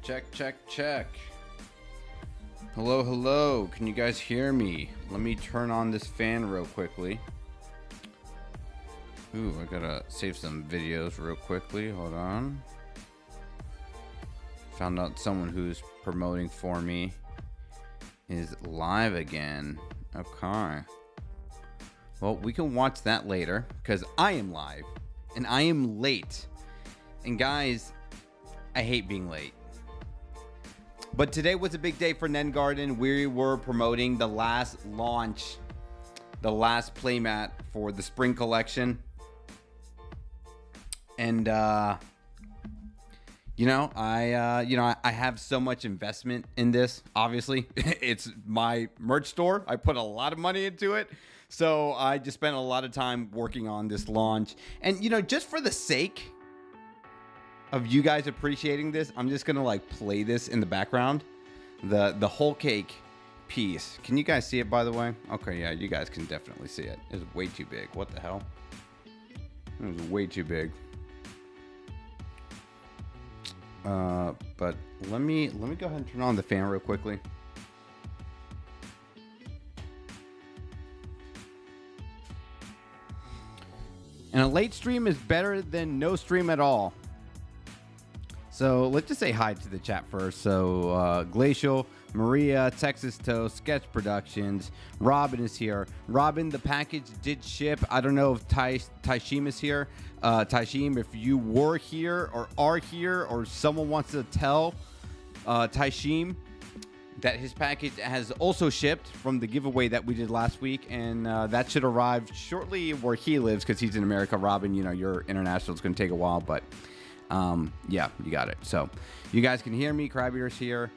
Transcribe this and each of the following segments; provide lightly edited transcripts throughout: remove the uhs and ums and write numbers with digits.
Check, check, check. Hello, hello. Can you guys hear me? Let me turn on this fan real quickly. Ooh, I gotta save some videos real quickly. Hold on. Found out someone who's promoting for me is live again. Okay. Well, we can watch that later because I am live and I am late. And guys, I hate being late. But today was a big day for Nen Garden. We were promoting the last launch, the last playmat for the spring collection. And I have so much investment in this. Obviously, it's my merch store. I put a lot of money into it. So I just spent a lot of time working on this launch. And just for the sake of you guys appreciating this, I'm just gonna play this in the background. The whole cake piece. Can you guys see it, by the way? Okay, yeah, you guys can definitely see it. It's way too big. What the hell? It was way too big. But let me go ahead and turn on the fan real quickly. And a late stream is better than no stream at all. So let's just say hi to the chat first. So Glacial, Maria, Texas Toast, Sketch Productions, Robin is here. Robin, the package did ship. I don't know if Taishim is here. Taishim, if you were here or are here or someone wants to tell Taishim that his package has also shipped from the giveaway that we did last week, and that should arrive shortly where he lives because he's in America. Robin, you're international. It's going to take a while, but yeah, you got it. So you guys can hear me. Crab Eater's here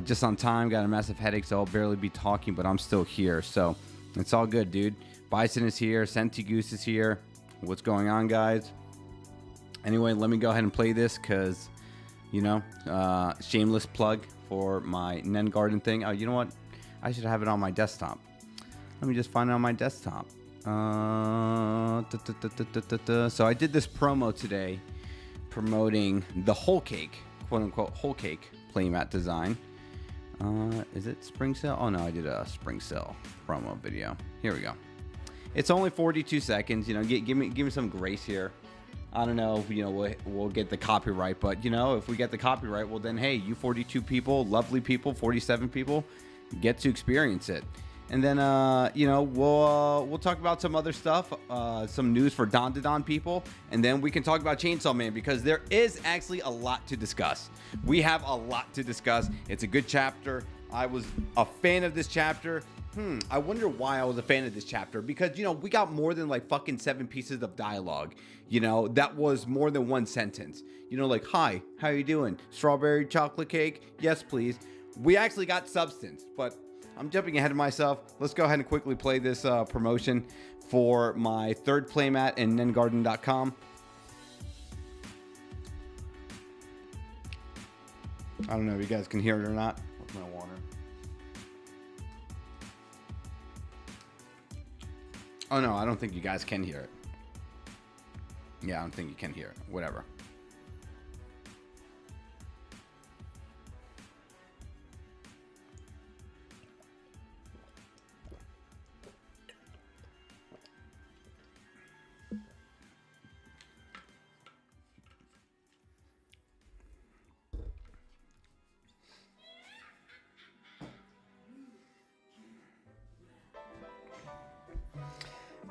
just on time. Got a massive headache, so I'll barely be talking, but I'm still here. So it's all good, dude. Bison is here. Senti Goose is here. What's going on, guys? Anyway, let me go ahead and play this because, shameless plug for my Nen Garden thing. Oh, you know what? I should have it on my desktop. Let me just find it on my desktop. So I did this promo today promoting the whole cake, quote unquote, whole cake playmat design. Is it spring sale? Oh no, I did a spring sale promo video. Here we go. It's only 42 seconds. Give me some grace here. I don't know if we'll get the copyright, but if we get the copyright, well then hey, you 42 people, lovely people, 47 people, get to experience it. And then we'll talk about some other stuff, some news for Don to Don people, and then we can talk about Chainsaw Man because there is actually a lot to discuss. We have a lot to discuss. It's a good chapter. I was a fan of this chapter. I wonder why I was a fan of this chapter because we got more than fucking 7 pieces of dialogue. That was more than one sentence. Hi, how you doing? Strawberry chocolate cake? Yes, please. We actually got substance, but I'm jumping ahead of myself. Let's go ahead and quickly play this promotion for my third playmat in nengarden.com. I don't know if you guys can hear it or not. What's my water? Oh no, I don't think you guys can hear it. Yeah, I don't think you can hear it. Whatever.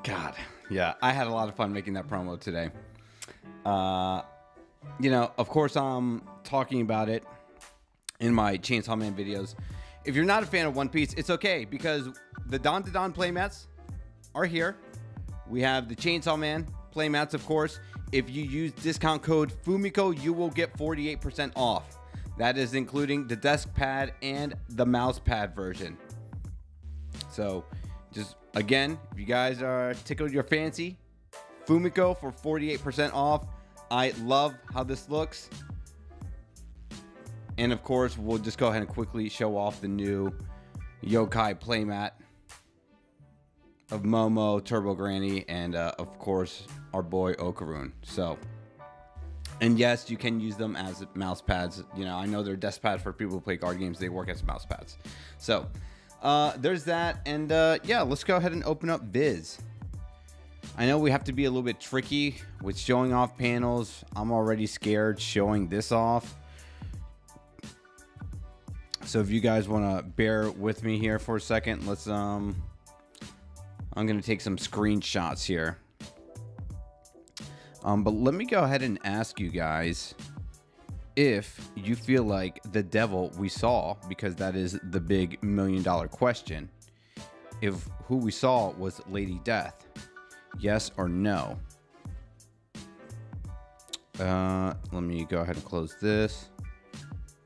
God, yeah, I had a lot of fun making that promo today. Of course, I'm talking about it in my Chainsaw Man videos. If you're not a fan of One Piece, it's okay because the Don to Don playmats are here. We have the Chainsaw Man playmats, of course. If you use discount code FUMIKO, you will get 48% off. That is including the desk pad and the mouse pad version. So just again, if you guys are tickled your fancy, Fumiko for 48% off. I love how this looks. And of course, we'll just go ahead and quickly show off the new Yokai playmat of Momo, Turbo Granny, and of course, our boy Okarun. So And yes, you can use them as mouse pads. You know, I know they're desk pads for people who play card games. They work as mouse pads. So there's that. And yeah, let's go ahead and open up Viz. I know we have to be a little bit tricky with showing off panels. I'm already scared showing this off. So if you guys want to bear with me here for a second, let's I'm going to take some screenshots here. But let me go ahead and ask you guys if you feel like the devil we saw, because that is the big $1 million question, if who we saw was Lady Death. Yes or no? Let me go ahead and close this.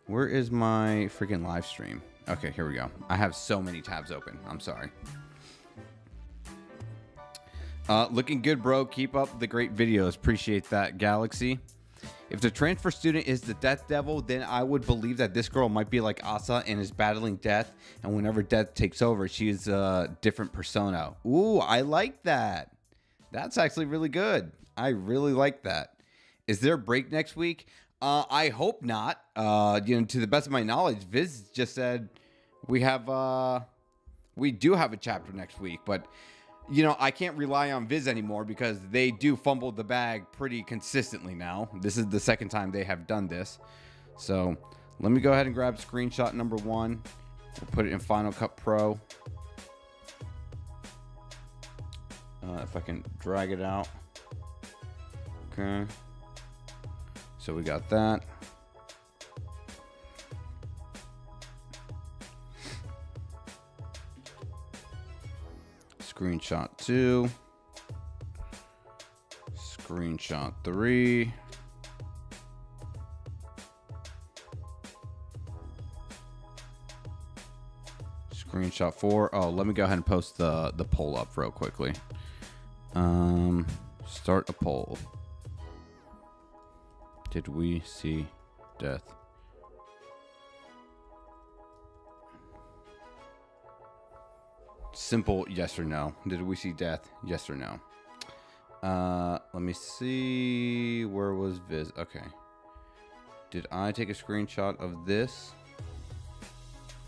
Where is my freaking live stream? Okay, here we go. I have so many tabs open. I'm sorry. Looking good, bro. Keep up the great videos. Appreciate that, Galaxy. If the transfer student is the death devil, then I would believe that this girl might be like Asa and is battling death. And whenever death takes over, she is a different persona. Ooh, I like that. That's actually really good. I really like that. Is there a break next week? I hope not. You know, to the best of my knowledge, Viz just said we do have a chapter next week, but you know, I can't rely on Viz anymore because they do fumble the bag pretty consistently now. This is the second time they have done this. So let me go ahead and grab screenshot number 1. We'll put it in Final Cut Pro. If I can drag it out. Okay. So we got that. Screenshot 2. Screenshot 3. Screenshot 4. Oh, let me go ahead and post the poll up real quickly. Start a poll. Did we see death? Simple yes or no. Did we see death? Yes or no? Let me see. Where was Viz? Okay. Did I take a screenshot of this?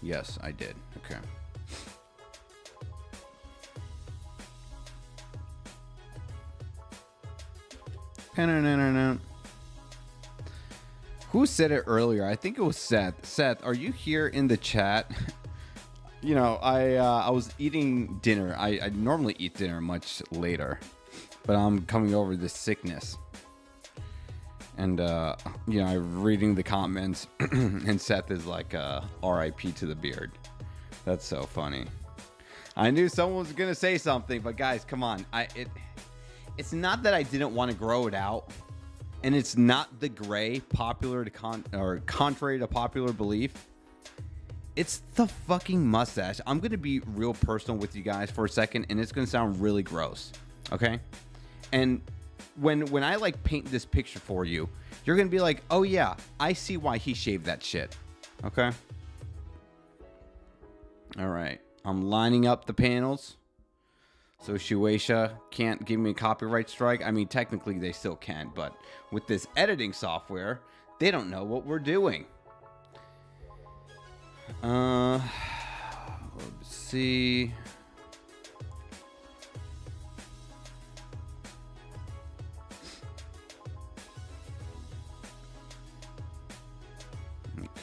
Yes, I did. Okay. Who said it earlier? I think it was Seth. Seth, are you here in the chat? You know, I was eating dinner. I normally eat dinner much later, but I'm coming over this sickness. And, you know, I'm reading the comments, and Seth is like, RIP to the beard. That's so funny. I knew someone was going to say something, but guys, come on. It's not that I didn't want to grow it out, and it's not the gray popular to contrary to popular belief. It's the fucking mustache. I'm going to be real personal with you guys for a second, and it's going to sound really gross. Okay? And when I like paint this picture for you, you're going to be like, oh yeah, I see why he shaved that shit. Okay? All right. I'm lining up the panels. So Shueisha can't give me a copyright strike. I mean, technically they still can, but with this editing software, they don't know what we're doing. Let's see.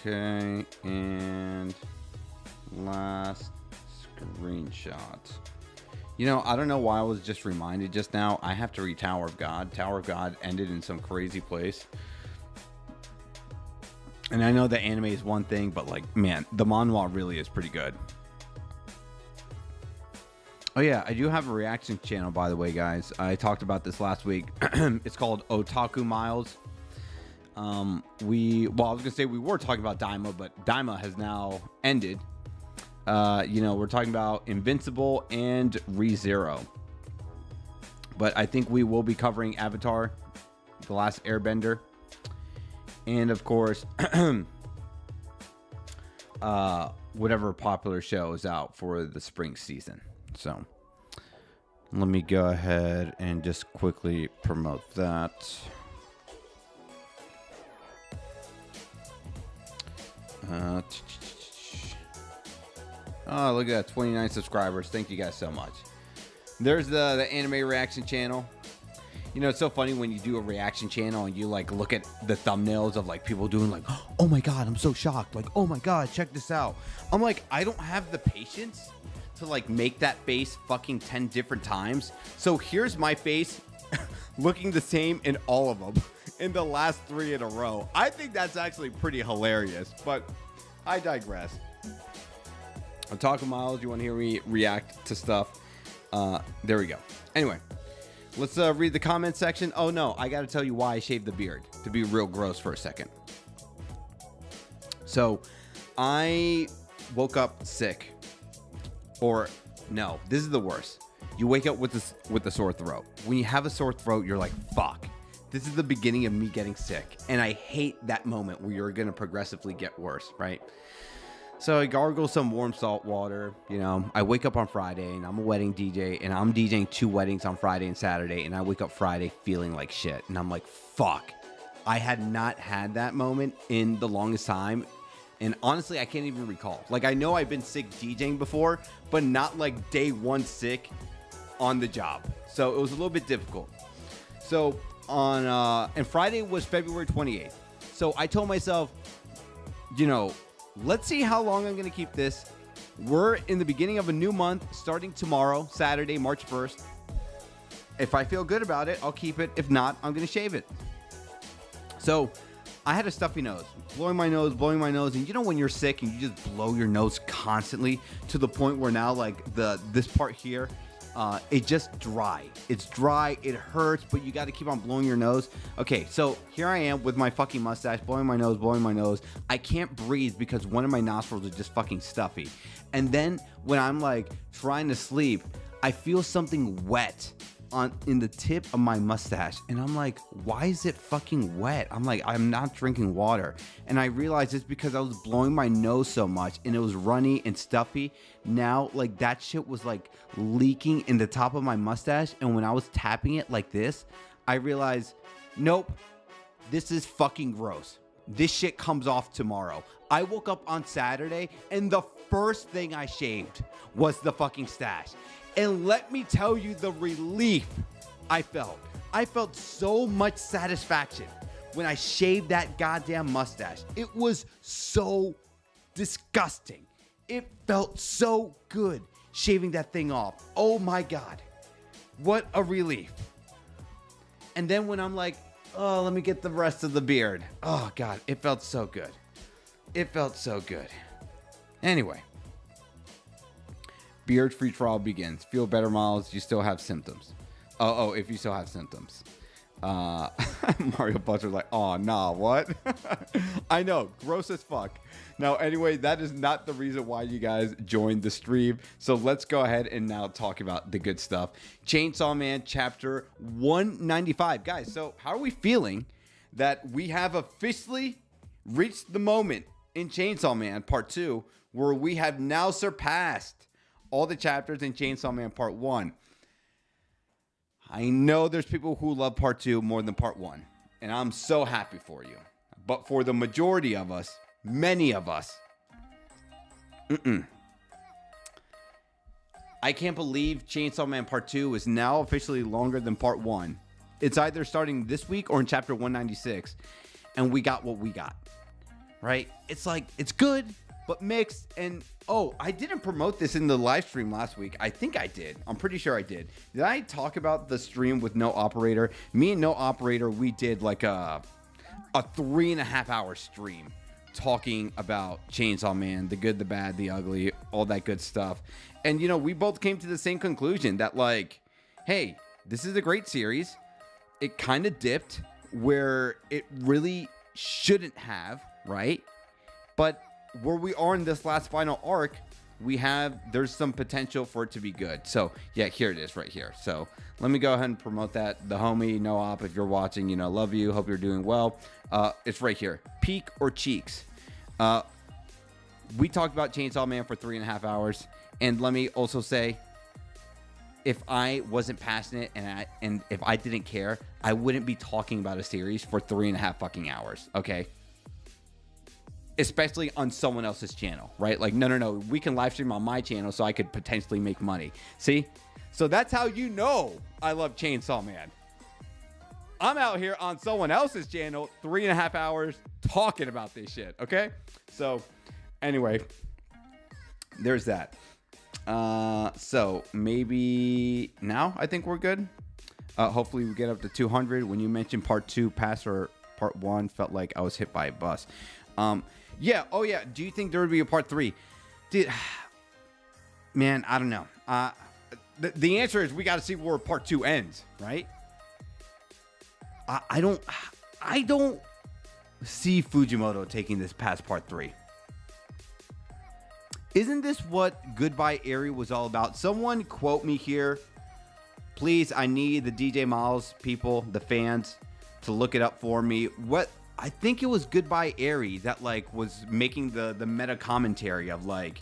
Okay, and last screenshot. You know, I don't know why I was just reminded just now. I have to read Tower of God. Tower of God ended in some crazy place. And I know the anime is one thing, but like, man, the manhwa really is pretty good. Oh yeah, I do have a reaction channel, by the way, guys. I talked about this last week. It's called Otaku Miles. Well, I was gonna say we were talking about Daima, but Daima has now ended. You know, we're talking about Invincible and ReZero. But I think we will be covering Avatar, The Last Airbender. And of course, whatever popular show is out for the spring season. So let me go ahead and just quickly promote that. Oh, look at that, 29 subscribers. Thank you guys so much. There's the anime reaction channel. You know, it's so funny when you do a reaction channel and you like look at the thumbnails of like people doing like, oh my God, I'm so shocked. Like, oh my God, check this out. I'm like, I don't have the patience to like make that face fucking 10 different times. So here's my face looking the same in all of them in the last 3 in a row. I think that's actually pretty hilarious, but I digress. I'm talking Miles. You want to hear me react to stuff? There we go. Anyway, let's read the comment section. Oh no, I got to tell you why I shaved the beard, to be real gross for a second. So I woke up sick. Or no, this is the worst. You wake up with a sore throat. When you have a sore throat, you're like, fuck. This is the beginning of me getting sick. And I hate that moment where you're going to progressively get worse, right? So I gargle some warm salt water. You know, I wake up on Friday and I'm a wedding DJ and I'm DJing 2 weddings on Friday and Saturday. And I wake up Friday feeling like shit. And I'm like, fuck. I had not had that moment in the longest time. And honestly, I can't even recall. Like, I know I've been sick DJing before, but not like day 1 sick on the job. So it was a little bit difficult. So and Friday was February 28th. So I told myself, you know, let's see how long I'm going to keep this. We're in the beginning of a new month starting tomorrow, Saturday, March 1st. If I feel good about it, I'll keep it. If not, I'm going to shave it. So I had a stuffy nose, blowing my nose. And you know when you're sick and you just blow your nose constantly to the point where now like this part here, it's just dry. It's dry. It hurts, but you got to keep on blowing your nose. Okay, so here I am with my fucking mustache, blowing my nose. I can't breathe because one of my nostrils is just fucking stuffy. And then when I'm like trying to sleep, I feel something wet in the tip of my mustache, and I'm like, why is it fucking wet? I'm like, I'm not drinking water. And I realized it's because I was blowing my nose so much and it was runny and stuffy. Now like that shit was like leaking in the top of my mustache, and when I was tapping it like this, I realized, nope, this is fucking gross. This shit comes off tomorrow. I woke up on Saturday and the first thing I shaved was the fucking stash. And let me tell you the relief I felt. I felt so much satisfaction when I shaved that goddamn mustache. It was so disgusting. It felt so good shaving that thing off. Oh my God. What a relief. And then when I'm like, oh, let me get the rest of the beard. Oh God, it felt so good. It felt so good. Anyway. Beard free trial begins. Feel better, Miles. You still have symptoms. Oh, if you still have symptoms. Mario Butcher's like, oh, nah, what? I know, gross as fuck. Now, anyway, that is not the reason why you guys joined the stream. So let's go ahead and now talk about the good stuff. Chainsaw Man chapter 195. Guys, so how are we feeling that we have officially reached the moment in Chainsaw Man Part 2 where we have now surpassed all the chapters in Chainsaw Man Part 1. I know there's people who love Part 2 more than Part 1, and I'm so happy for you. But for the majority of us, many of us, I can't believe Chainsaw Man Part 2 is now officially longer than Part 1. It's either starting this week or in chapter 196, and we got what we got, right? It's like, it's good, but mixed. And oh, I didn't promote this in the live stream last week. I think I did. I'm pretty sure I did. Did I talk about the stream with No Operator? Me and No Operator, we did like a 3.5 hour stream talking about Chainsaw Man, the good, the bad, the ugly, all that good stuff. And, you know, we both came to the same conclusion that like, hey, this is a great series. It kind of dipped where it really shouldn't have, right? But where we are in this last final arc, there's some potential for it to be good. So yeah, here it is right here. So let me go ahead and promote that. The homie No Op, if you're watching, you know, love you, hope you're doing well. It's right here. Peak or Cheeks. We talked about Chainsaw Man for 3.5 hours, and let me also say, if I wasn't passionate and if I didn't care, I wouldn't be talking about a series for 3.5 fucking hours. Okay. especially on someone else's channel, right? Like, no, we can live stream on my channel so I could potentially make money. See? So that's how you know I love Chainsaw Man. I'm out here on someone else's channel 3.5 hours talking about this shit, okay? So anyway, there's that. So maybe now I think we're good. Hopefully we get up to 200. When you mentioned part 2 pass or part 1, felt like I was hit by a bus. Yeah. Oh yeah. Do you think there would be a part 3? Dude, man, I don't know. The answer is we got to see where part 2 ends, right? I don't see Fujimoto taking this past part 3. Isn't this what Goodbye Eri was all about? Someone quote me here. Please, I need the DJ Miles people, the fans, to look it up for me. What I think it was Goodbye Eri that like was making the meta commentary of like,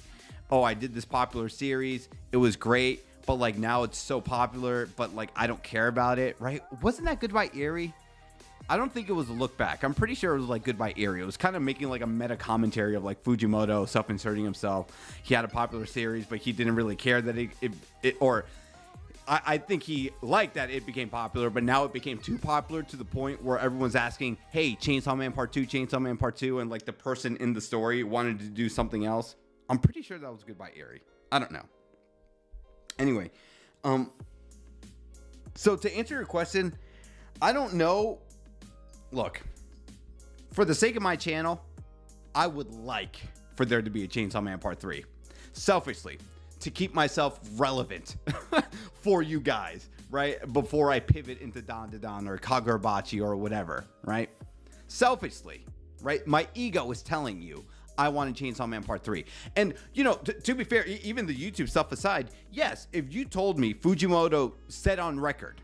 oh, I did this popular series. It was great. But like now it's so popular, but like I don't care about it, right? Wasn't that Goodbye Eri? I don't think it was a look back. I'm pretty sure it was like Goodbye Eri. It was kind of making like a meta commentary of like Fujimoto self-inserting himself. He had a popular series, but he didn't really care that I think he liked that it became popular, but now it became too popular to the point where everyone's asking, hey, Chainsaw Man Part 2, Chainsaw Man Part 2, and like the person in the story wanted to do something else. I'm pretty sure that was Goodbye Eri. I don't know. Anyway, so to answer your question, I don't know. Look, for the sake of my channel, I would like for there to be a Chainsaw Man Part 3. Selfishly, to keep myself relevant for you guys, right? Before I pivot into Dan or Kagurabachi or whatever, right? Selfishly, right? My ego is telling you I want a Chainsaw Man Part 3. And, you know, to be fair, even the YouTube stuff aside, yes, if you told me Fujimoto said on record,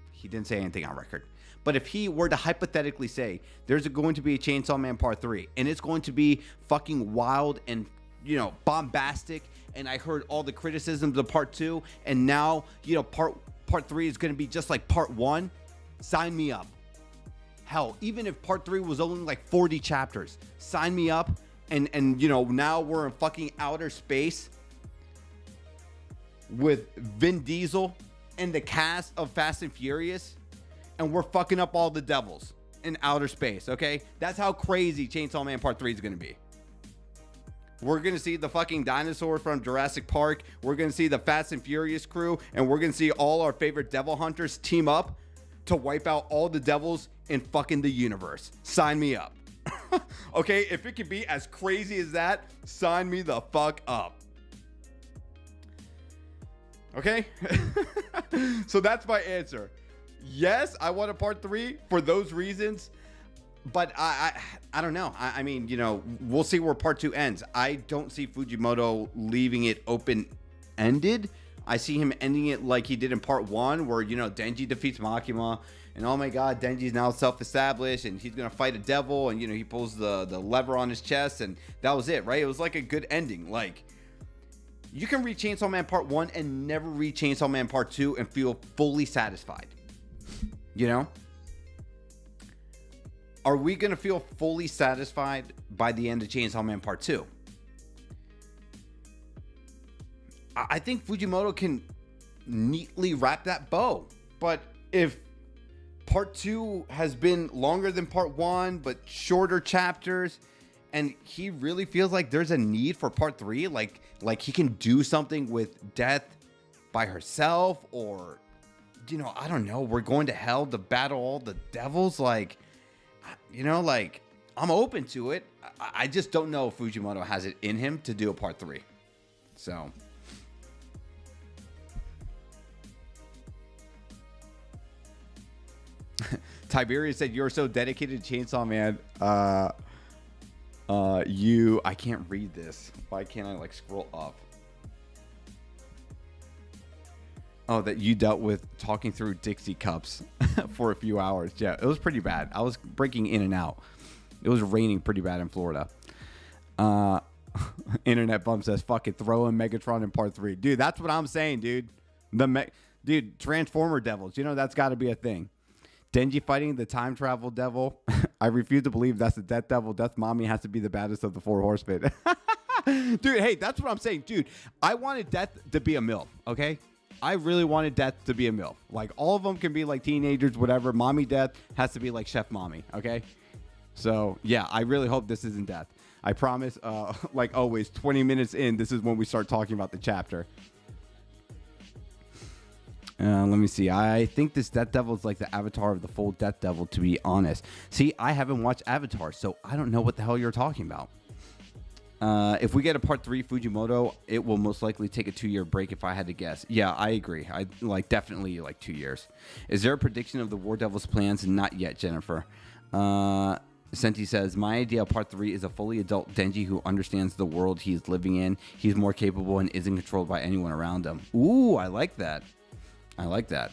he didn't say anything on record, but if he were to hypothetically say there's going to be a Chainsaw Man Part 3 and it's going to be fucking wild and, you know, bombastic, and I heard all the criticisms of Part 2, and now, you know, Part 3 is going to be just like Part 1, sign me up. Hell, even if Part 3 was only like 40 chapters, sign me up. And you know, now we're in fucking outer space with Vin Diesel and the cast of Fast and Furious, and we're fucking up all the devils in outer space, okay? That's how crazy Chainsaw Man Part 3 is going to be. We're going to see the fucking dinosaur from Jurassic Park. We're going to see the Fast and Furious crew, and we're going to see all our favorite devil hunters team up to wipe out all the devils in fucking the universe. Sign me up. Okay, if it could be as crazy as that, sign me the fuck up. Okay? So that's my answer. Yes, I want a part 3 for those reasons, but I don't know. I mean, you know, we'll see where part 2 ends. I don't see Fujimoto leaving it open-ended. I see him ending it like he did in part 1, where, you know, Denji defeats Makima, and oh my god, Denji's now self-established, and he's gonna fight a devil, and, you know, he pulls the lever on his chest, and that was it, right? It was like a good ending. Like, you can read Chainsaw Man Part 1 and never read Chainsaw Man Part 2 and feel fully satisfied. You know? Are we gonna feel fully satisfied by the end of Chainsaw Man Part 2? I think Fujimoto can neatly wrap that bow. But if Part 2 has been longer than Part 1, but shorter chapters, and he really feels like there's a need for Part 3, like he can do something with Death by herself, or, you know, I don't know, we're going to hell to battle all the devils, like, you know, like, I'm open to it. I just don't know if Fujimoto has it in him to do a Part 3. So... Tiberius said, you're so dedicated to Chainsaw Man. I can't read this. Why can't I like scroll up? Oh, that you dealt with talking through Dixie cups for a few hours. Yeah, it was pretty bad. I was breaking in and out. It was raining pretty bad in Florida. Internet Bum says, fuck it, throw in Megatron in Part 3. Dude, that's what I'm saying, dude. Dude, Transformer devils. You know, that's got to be a thing. Denji fighting the time travel devil. I refuse to believe that's the Death Devil. Death Mommy has to be the baddest of the 4 horsemen. Dude, hey, that's what I'm saying. Dude, I wanted Death to be a MILF, okay? I really wanted Death to be a MILF. Like, all of them can be like teenagers, whatever. Mommy Death has to be like Chef Mommy, okay? So, yeah, I really hope this isn't Death. I promise, like always, 20 minutes in, this is when we start talking about the chapter. Let me see. I think this Death Devil is like the avatar of the full Death Devil, to be honest. See, I haven't watched Avatar, so I don't know what the hell you're talking about. If we get a part 3 Fujimoto, it will most likely take a 2-year break if I had to guess. Yeah, I agree. I like definitely like 2 years. Is there a prediction of the War Devil's plans? Not yet, Jennifer. Senti says, my idea of part 3 is a fully adult Denji who understands the world he's living in. He's more capable and isn't controlled by anyone around him. Ooh, I like that. I like that.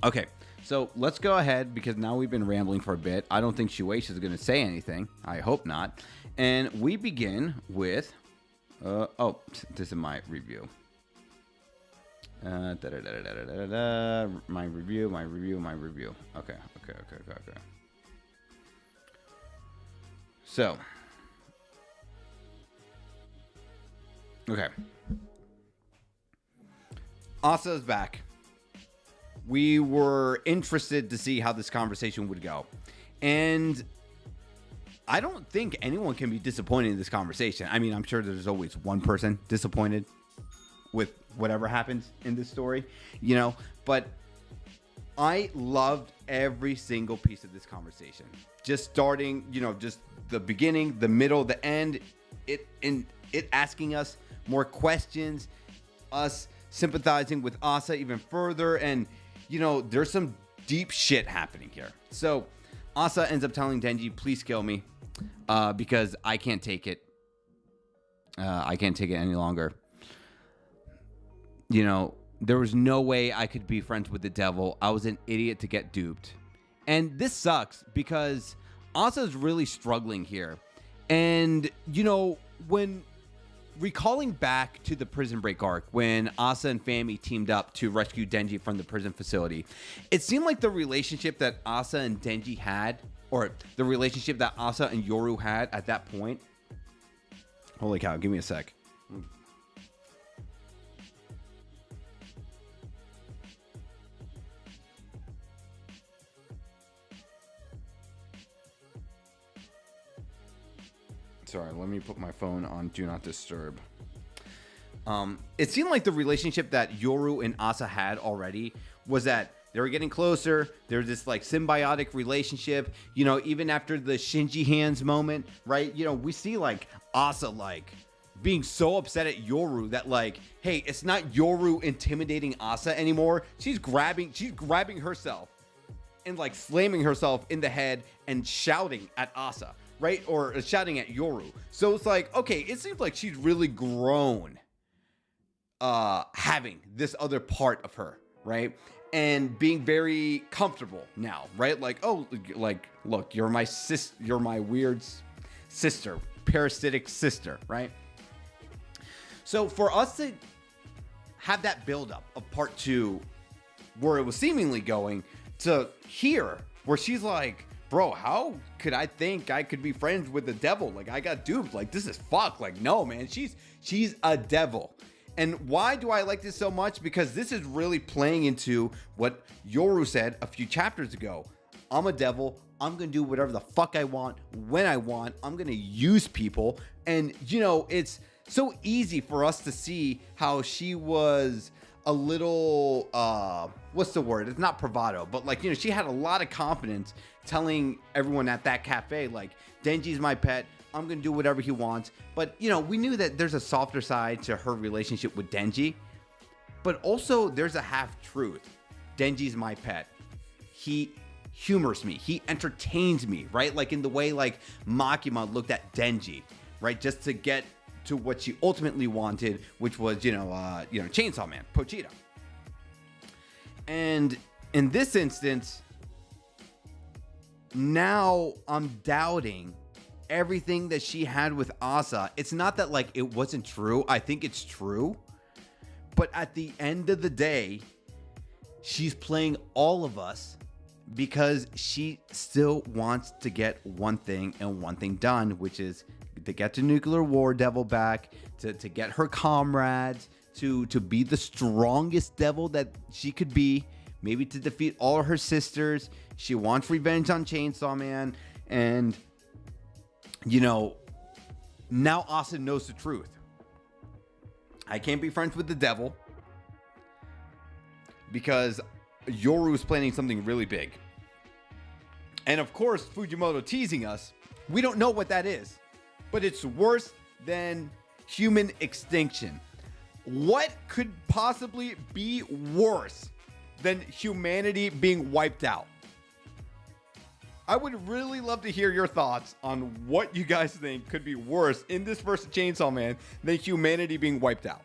Okay. So let's go ahead, because now we've been rambling for a bit. I don't think Shueisha is going to say anything. I hope not. And we begin with... this is my review. My review. Okay. So. Okay. Asa's back. We were interested to see how this conversation would go. And I don't think anyone can be disappointed in this conversation. I mean, I'm sure there's always one person disappointed with whatever happens in this story, you know, but I loved every single piece of this conversation. Just starting, you know, just the beginning, the middle, the end, it asking us more questions, us sympathizing with Asa even further, and you know, there's some deep shit happening here. So Asa ends up telling Denji, please kill me, because I can't take it. I can't take it any longer. You know, there was no way I could be friends with the devil. I was an idiot to get duped. And this sucks because Asa's really struggling here. And, you know, when recalling back to the Prison Break arc, when Asa and Fami teamed up to rescue Denji from the prison facility, it seemed like the relationship that Asa and Denji had, or the relationship that Asa and Yoru had at that point. Holy cow, give me a sec. Sorry, let me put my phone on Do Not Disturb. It seemed like the relationship that Yoru and Asa had already was that they were getting closer. There's this like symbiotic relationship, you know, even after the Shinji hands moment, right? You know, we see like Asa like being so upset at Yoru that like, hey, it's not Yoru intimidating Asa anymore. She's grabbing herself and like slamming herself in the head and shouting at Asa. Right? Or shouting at Yoru. So it's like, okay, it seems like she's really grown having this other part of her, right? And being very comfortable now, right? Like, oh, like, look, you're my weird sister, parasitic sister, right? So for us to have that buildup of part 2, where it was seemingly going, to here, where she's like, bro, how could I think I could be friends with the devil? Like, I got duped. Like, this is fuck. Like, no, man, she's a devil. And why do I like this so much? Because this is really playing into what Yoru said a few chapters ago. I'm a devil. I'm going to do whatever the fuck I want, when I want. I'm going to use people. And, you know, it's so easy for us to see how she was a little, what's the word? It's not bravado, but like, you know, she had a lot of confidence telling everyone at that cafe, like, Denji's my pet. I'm going to do whatever he wants. But, you know, we knew that there's a softer side to her relationship with Denji, but also there's a half truth. Denji's my pet. He humors me. He entertains me, right? Like in the way like Makima looked at Denji, right? Just to get to what she ultimately wanted, which was, Chainsaw Man, Pochita. And in this instance, now I'm doubting everything that she had with Asa. It's not that like it wasn't true. I think it's true. But at the end of the day, she's playing all of us because she still wants to get one thing and one thing done, which is to get the nuclear war devil back, to get her comrades, to be the strongest devil that she could be, maybe to defeat all of her sisters. She wants revenge on Chainsaw Man. And, you know, now Asa knows the truth. I can't be friends with the devil because Yoru is planning something really big. And of course, Fujimoto teasing us. We don't know what that is, but it's worse than human extinction. What could possibly be worse than humanity being wiped out? I would really love to hear your thoughts on what you guys think could be worse in this versus Chainsaw Man than humanity being wiped out.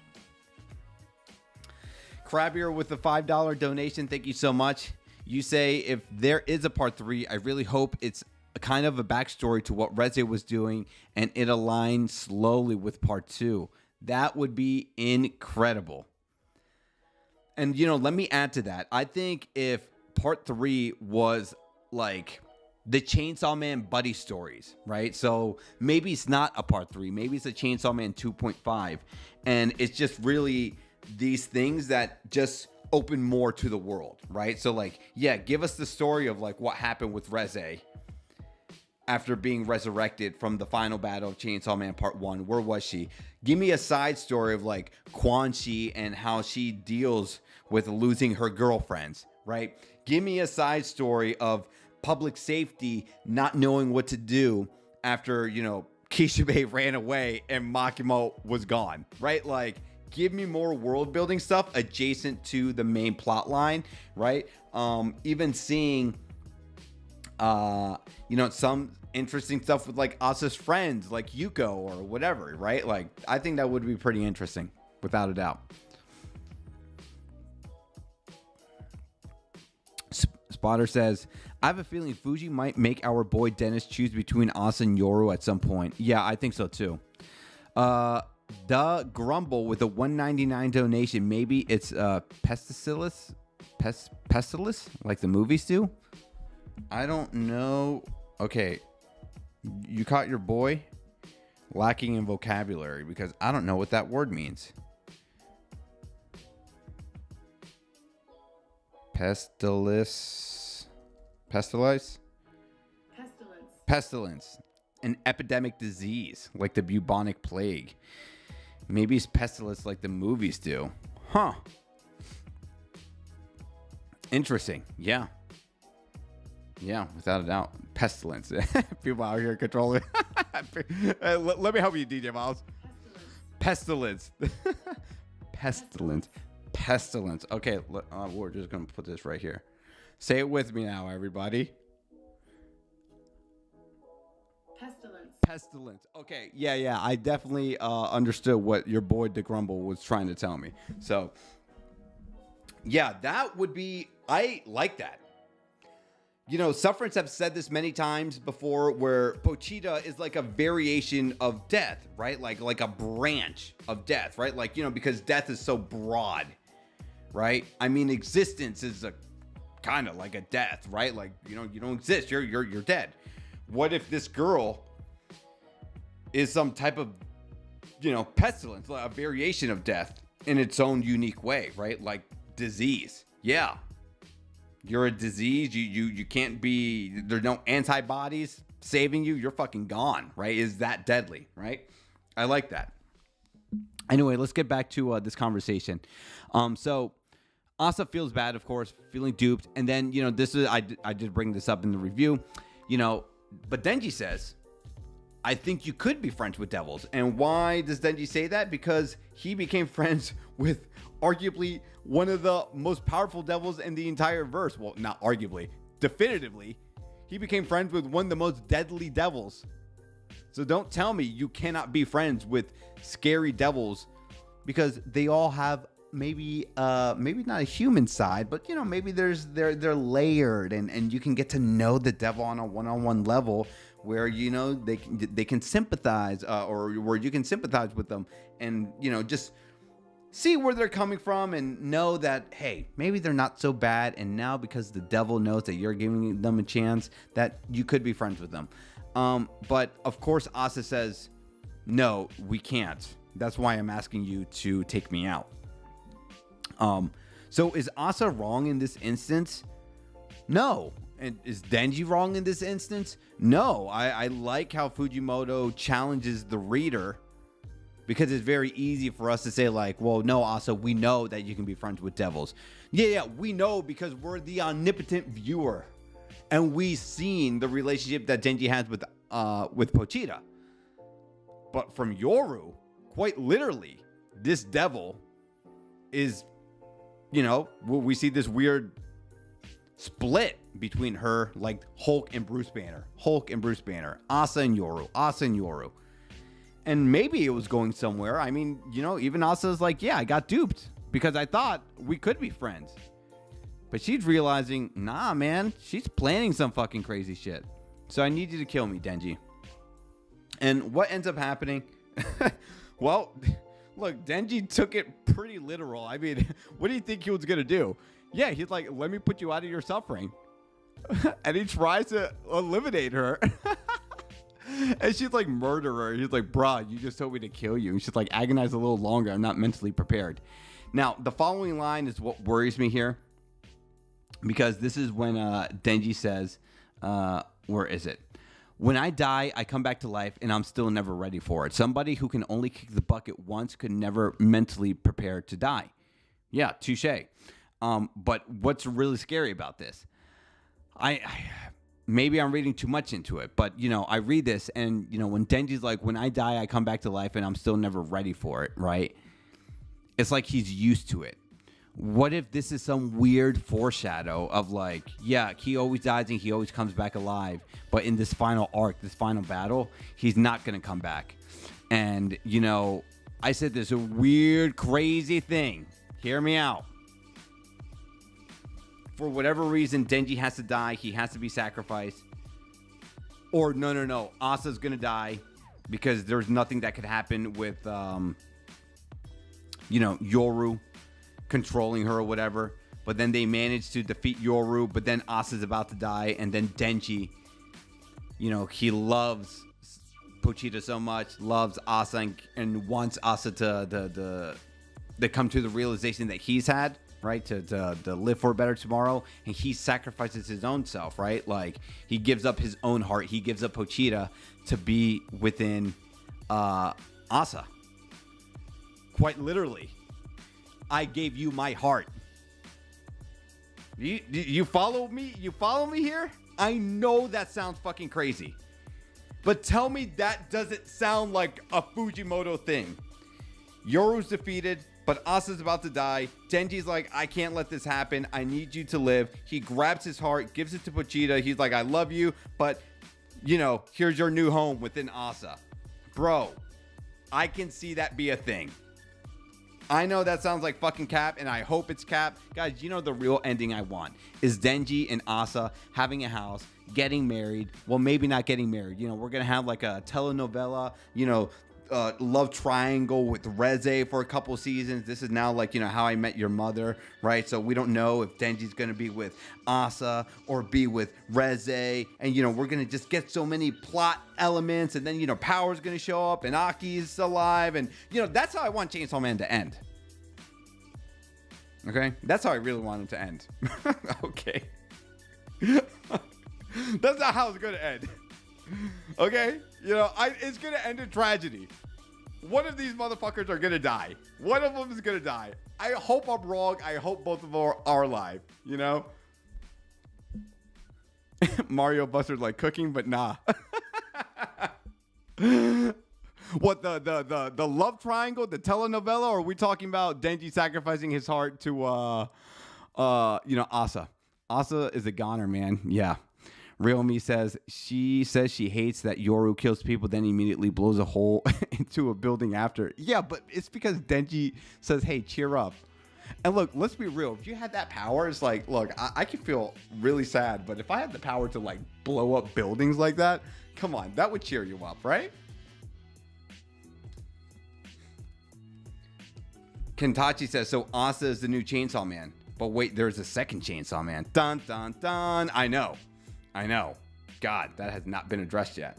Crabbier with the $5 donation. Thank you so much. You say if there is a part 3, I really hope it's a kind of a backstory to what Reze was doing and it aligns slowly with part 2. That would be incredible. And, you know, let me add to that. I think if part 3 was like the Chainsaw Man buddy stories, right? So maybe it's not a part 3. Maybe it's a Chainsaw Man 2.5. And it's just really these things that just open more to the world, right? So like, yeah, give us the story of like what happened with Reze after being resurrected from the final battle of Chainsaw Man Part 1. Where was she? Give me a side story of like Quan Chi and how she deals with losing her girlfriends, right? Give me a side story of public safety not knowing what to do after, you know, Kishibe ran away and Makimo was gone, right? Like, give me more world building stuff adjacent to the main plot line, right? Even seeing, you know, some interesting stuff with like Asa's friends, like Yuko or whatever, right? Like, I think that would be pretty interesting, without a doubt. Spotter says, I have a feeling Fuji might make our boy Dennis choose between Asa and Yoru at some point. Yeah, I think so too. The Grumble with a $1.99 donation. Maybe it's pestilence, like the movies do. I don't know. Okay, you caught your boy lacking in vocabulary because I don't know what that word means. Pestilence. An epidemic disease like the bubonic plague. Maybe it's pestilence like the movies do. Huh. Interesting. Yeah. Yeah, without a doubt. Pestilence. People out here controlling. Let me help you, DJ Miles. Pestilence. Pestilence. Okay, we're just going to put this right here. Say it with me now, everybody. Pestilence. Okay, yeah. I definitely understood what your boy DeGrumble was trying to tell me. So, yeah, that would be... I like that. You know, sufferers have said this many times before where Pochita is like a variation of death, right? Like a branch of death, right? Like, you know, because death is so broad, right? I mean, existence is a kind of like a death, right? Like, you know, you don't exist. You're dead. What if this girl is some type of, you know, pestilence, a variation of death in its own unique way, right? Like disease. Yeah. You're a disease. You can't be, there's no antibodies saving you. You're fucking gone, right? Is that deadly, right? I like that. Anyway, let's get back to this conversation. So Asa feels bad, of course, feeling duped. And then, you know, this is, I did bring this up in the review, you know, but Denji says, I think you could be friends with devils. And why does Denji say that? Because he became friends with arguably one of the most powerful devils in the entire verse. Well, not arguably, definitively. He became friends with one of the most deadly devils. So don't tell me you cannot be friends with scary devils, because they all have maybe not a human side, but you know, maybe they're layered, and you can get to know the devil on a one-on-one level where, you know, they can sympathize, or where you can sympathize with them, and, you know, just see where they're coming from and know that, hey, maybe they're not so bad. And now because the devil knows that you're giving them a chance, that you could be friends with them. But of course, Asa says, no, we can't. That's why I'm asking you to take me out. So is Asa wrong in this instance? No. And is Denji wrong in this instance? No. I like how Fujimoto challenges the reader, because it's very easy for us to say like, well, no, Asa, we know that you can be friends with devils. Yeah, we know because we're the omnipotent viewer. And we've seen the relationship that Denji has with Pochita. But from Yoru, quite literally, this devil is, we see this weird split between her, like Hulk and Bruce Banner, Asa and Yoru. And maybe it was going somewhere. I mean, even Asa's like, yeah, I got duped because I thought we could be friends. But she's realizing, nah, man, she's planning some fucking crazy shit. So I need you to kill me, Denji. And what ends up happening? Well, look, Denji took it pretty literal. I mean, what do you think he was going to do? Yeah, he's like, let me put you out of your suffering. And he tries to eliminate her. And she's like, murder her. He's like, bruh, you just told me to kill you. And she's like, agonize a little longer. I'm not mentally prepared. Now, the following line is what worries me here. Because this is when Denji says, where is it? When I die, I come back to life and I'm still never ready for it. Somebody who can only kick the bucket once could never mentally prepare to die. Yeah, touche. But what's really scary about this? I maybe I'm reading too much into it, but I read this and when Denji's like, when I die, I come back to life and I'm still never ready for it, right? It's like he's used to it. What if this is some weird foreshadow of like, yeah, he always dies and he always comes back alive, but in this final arc, this final battle, he's not going to come back. And, I said there's a weird, crazy thing. Hear me out. For whatever reason, Denji has to die. He has to be sacrificed. Or no. Asa's going to die because there's nothing that could happen with, Yoru controlling her or whatever, but then they manage to defeat Yoru, but then Asa's about to die, and then Denji, he loves Pochita so much, loves Asa, and wants Asa to come to the realization that he's had, right, to live for a better tomorrow, and he sacrifices his own self, right, like he gives up his own heart, he gives up Pochita to be within Asa, quite literally. I gave you my heart. You follow me? You follow me here? I know that sounds fucking crazy. But tell me that doesn't sound like a Fujimoto thing. Yoru's defeated, but Asa's about to die. Denji's like, I can't let this happen. I need you to live. He grabs his heart, gives it to Pochita. He's like, I love you, but, here's your new home within Asa. Bro, I can see that be a thing. I know that sounds like fucking cap, and I hope it's cap. Guys, the real ending I want is Denji and Asa having a house, getting married. Well, maybe not getting married. We're going to have like a telenovela, love triangle with Reze for a couple seasons. This is now like, How I Met Your Mother, right? So we don't know if Denji's going to be with Asa or be with Reze. And, we're going to just get so many plot elements. And then, Power's going to show up and Aki's alive. And, that's how I want Chainsaw Man to end. Okay? That's how I really want him to end. Okay. That's not how it's going to end. Okay? It's going to end in tragedy. One of these motherfuckers are going to die. One of them is going to die. I hope I'm wrong. I hope both of them are alive. Mario Buster's like cooking, but nah. What, the love triangle, the telenovela, or are we talking about Denji sacrificing his heart to, Asa? Asa is a goner, man. Yeah. Real Me says she hates that Yoru kills people, then immediately blows a hole into a building after. Yeah, but it's because Denji says, hey, cheer up. And look, let's be real. If you had that power, it's like, look, I can feel really sad, but if I had the power to like blow up buildings like that, come on, that would cheer you up, right? Kentachi says, so Asa is the new Chainsaw Man. But wait, there's a second Chainsaw Man. Dun, dun, dun. I know. God, that has not been addressed yet.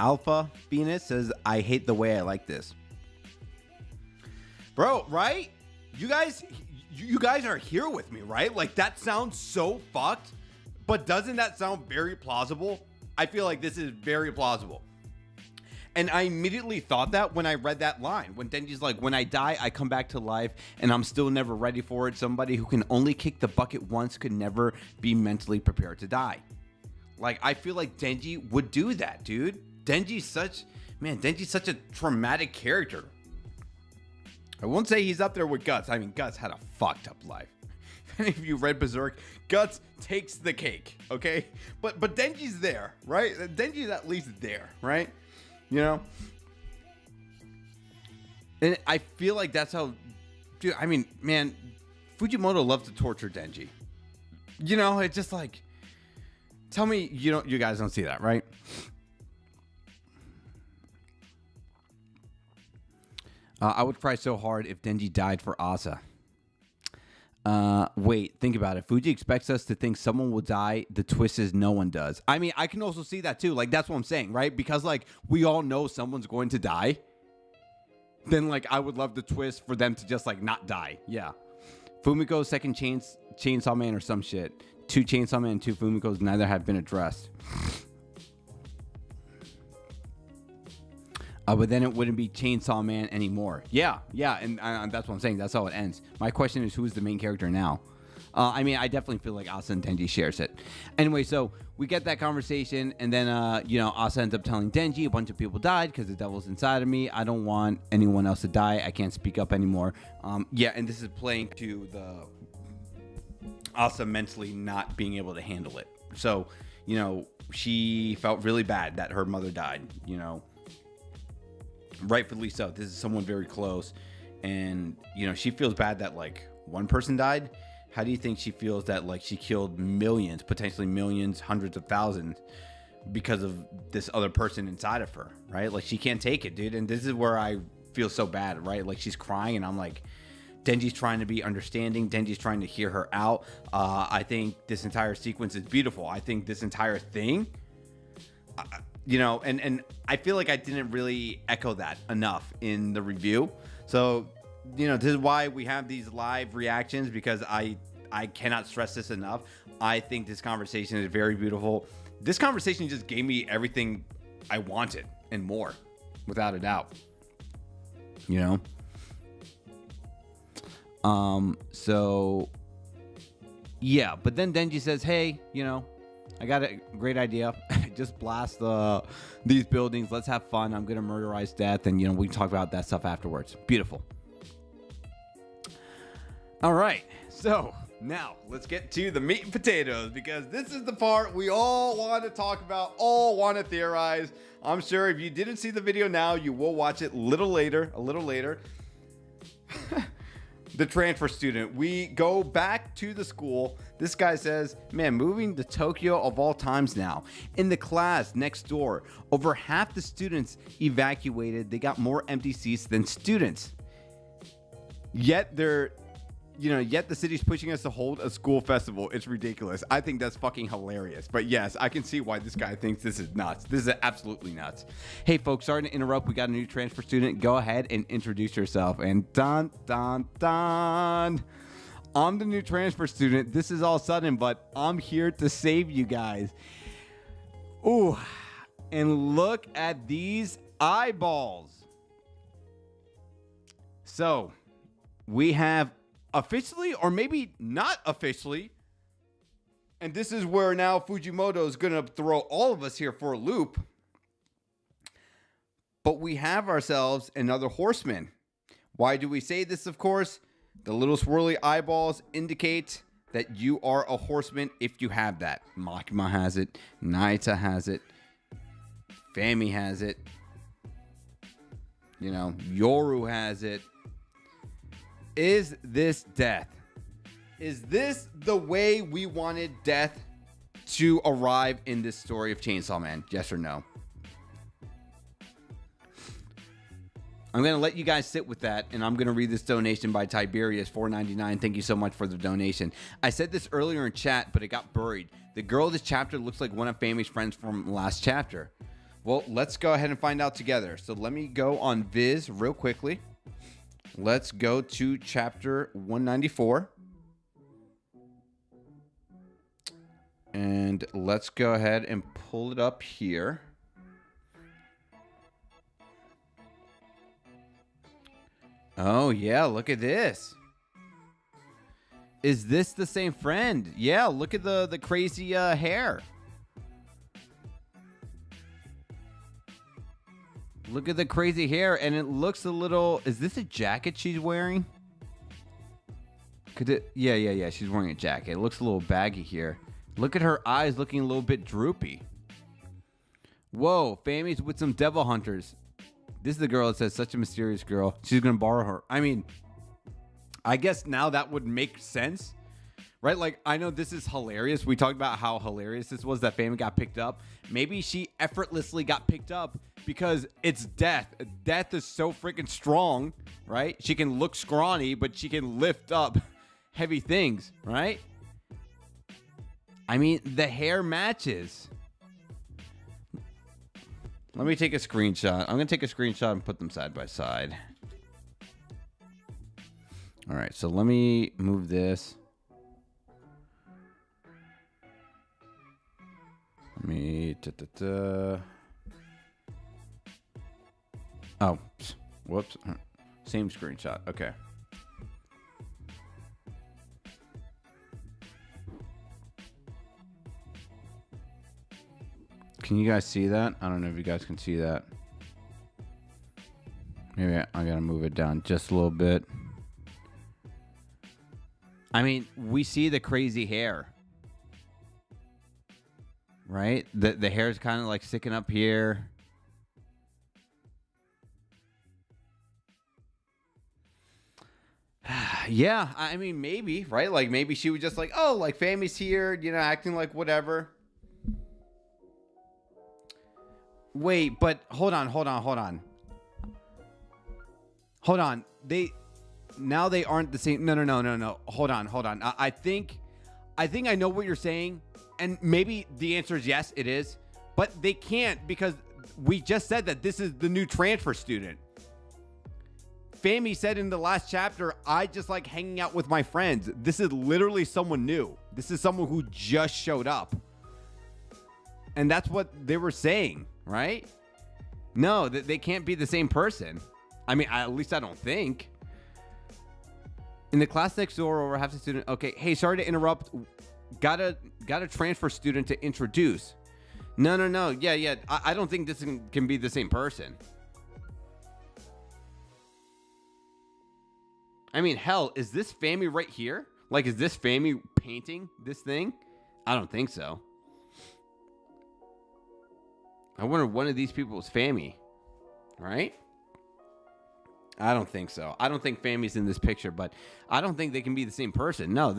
Alpha Venus says, I hate the way I like this. Bro, right? You guys are here with me, right? Like, that sounds so fucked, but doesn't that sound very plausible? I feel like this is very plausible. And I immediately thought that when I read that line, when Denji's like, when I die, I come back to life and I'm still never ready for it. Somebody who can only kick the bucket once could never be mentally prepared to die. Like, I feel like Denji would do that, dude. Denji's such a traumatic character. I won't say he's up there with Guts. I mean, Guts had a fucked up life. If any of you read Berserk, Guts takes the cake, okay? But Denji's there, right? Denji's at least there, right? You know? And I feel like that's how... Dude, I mean, man, Fujimoto loves to torture Denji. You know, it's just like... Tell me you guys don't see that, right? I would cry so hard if Denji died for Asa. Wait, think about it. Fuji expects us to think someone will die. The twist is no one does. I mean, I can also see that too. Like, that's what I'm saying, right? Because, like, we all know someone's going to die. Then, like, I would love the twist for them to just, like, not die. Yeah. Fumiko's second Chainsaw Man or some shit. 2 Chainsaw Man and 2 Fumiko's, neither have been addressed. But then it wouldn't be Chainsaw Man anymore. Yeah, and that's what I'm saying. That's how it ends. My question is, who's the main character now? I mean, I definitely feel like Asa and Denji shares it. Anyway, so we get that conversation, and then, Asa ends up telling Denji a bunch of people died because the devil's inside of me. I don't want anyone else to die. I can't speak up anymore. And this is playing to the Asa mentally not being able to handle it. So, she felt really bad that her mother died, rightfully so. This is someone very close, and she feels bad that like one person died. How do you think she feels that like she killed millions, potentially millions, hundreds of thousands because of this other person inside of her, right? Like, she can't take it, dude. And this is where I feel so bad, right? Like, she's crying and I'm like, Denji's trying to be understanding. Denji's trying to hear her out. I think this entire sequence is beautiful. I think this entire thing, and I feel like I didn't really echo that enough in the review. So, this is why we have these live reactions, because I cannot stress this enough. I think this conversation is very beautiful. This conversation just gave me everything I wanted and more, without a doubt. So, yeah. But then Denji says, hey, I got a great idea. Just blast these buildings. Let's have fun. I'm going to murderize death. And, we can talk about that stuff afterwards. Beautiful. All right. So now let's get to the meat and potatoes, because this is the part we all want to talk about, all want to theorize. I'm sure if you didn't see the video now, you will watch it a little later. The transfer student. We go back to the school. This guy says, man, moving to Tokyo of all times now. In the class next door, over half the students evacuated. They got more empty seats than students. Yet the city's pushing us to hold a school festival. It's ridiculous. I think that's fucking hilarious. But yes, I can see why this guy thinks this is nuts. This is absolutely nuts. Hey folks, sorry to interrupt. We got a new transfer student. Go ahead and introduce yourself. And dun, dun, dun. I'm the new transfer student. This is all sudden, but I'm here to save you guys. Ooh, and look at these eyeballs. So we have officially, or maybe not officially, and this is where now Fujimoto is going to throw all of us here for a loop, but we have ourselves another horseman. Why do we say this? Of course, the little swirly eyeballs indicate that you are a horseman if you have that. Makima has it, Naita has it, Fami has it, You know, Yoru has it. Is this death? Is this the way we wanted death to arrive in this story of Chainsaw Man? Yes or no? I'm going to let you guys sit with that, and I'm going to read this donation by Tiberius, $4.99. Thank you so much for the donation. I said this earlier in chat, but it got buried. The girl of this chapter looks like one of Fami's friends from last chapter. Well, let's go ahead and find out together. So let me go on Viz real quickly. Let's go to chapter 194. And let's go ahead and pull it up here. Oh, yeah, look at this. Is this the same friend? Yeah, look at the crazy hair. Look at the crazy hair, and it looks a little... Is this a jacket she's wearing? Could it... Yeah, she's wearing a jacket. It looks a little baggy here. Look at her eyes looking a little bit droopy. Whoa, Fami's with some devil hunters. This is the girl that says, such a mysterious girl. She's going to borrow her. I mean, I guess now that would make sense, right? Like, I know this is hilarious. We talked about how hilarious this was that Fami got picked up. Maybe she effortlessly got picked up because it's Death. Death is so freaking strong, right? She can look scrawny, but she can lift up heavy things, right? I mean, the hair matches. Let me take a screenshot. I'm going to take a screenshot and put them side by side. All right, so let me move this. Let me... Oh, whoops. Same screenshot. Okay. Can you guys see that? I don't know if you guys can see that. Maybe I gotta move it down just a little bit. I mean, we see the crazy hair. Right? The hair's kind of like sticking up here. Yeah, I mean, maybe, right? Like, maybe she was just like, oh, like, Fami's here, you know, acting like whatever. Wait, but hold on. Hold on. Now they aren't the same. No. Hold on. I think I know what you're saying. And maybe the answer is yes, it is. But they can't because we just said that this is the new transfer student. Fami said in the last chapter, I just like hanging out with my friends. This is literally someone new. This is someone who just showed up. And that's what they were saying, right? No, they can't be the same person. I mean, at least I don't think. In the class next door, over half the student. Okay, hey, sorry to interrupt. Got a transfer student to introduce. No. Yeah. I don't think this can be the same person. I mean, hell, is this Fami right here? Like, is this Fami painting this thing? I don't think so. I wonder if one of these people was Fami, right? I don't think so. I don't think Fami's in this picture, but I don't think they can be the same person. No,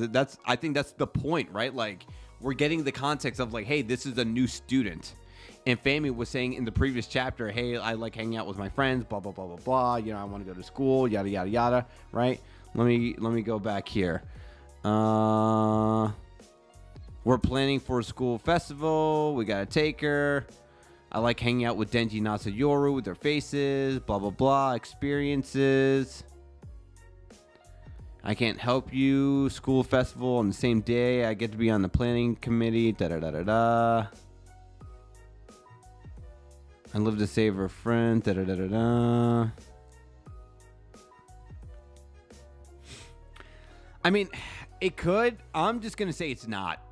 I think that's the point, right? Like, we're getting the context of like, hey, this is a new student. And Fami was saying in the previous chapter, hey, I like hanging out with my friends, blah, blah, blah, blah, blah. You know, I want to go to school, yada, yada, yada, right? Let me go back here. We're planning for a school festival. We got to take her. I like hanging out with Denji Nasayoru with their faces, blah, blah, blah, experiences. I can't help you. School festival on the same day. I get to be on the planning committee, da-da-da-da-da. I live to save her friend, da-da-da-da-da. I mean, it could. I'm just going to say it's not.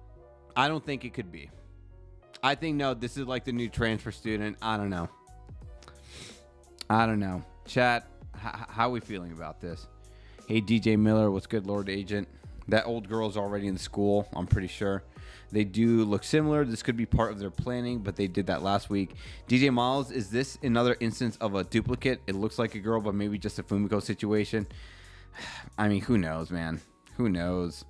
I don't think it could be. I think, no, this is like the new transfer student. I don't know. Chat, how are we feeling about this? Hey, DJ Miller, what's good, Lord Agent? That old girl's already in school, I'm pretty sure. They do look similar. This could be part of their planning, but they did that last week. DJ Miles, is this another instance of a duplicate? It looks like a girl, but maybe just a Fumiko situation. I mean, who knows, man? Who knows?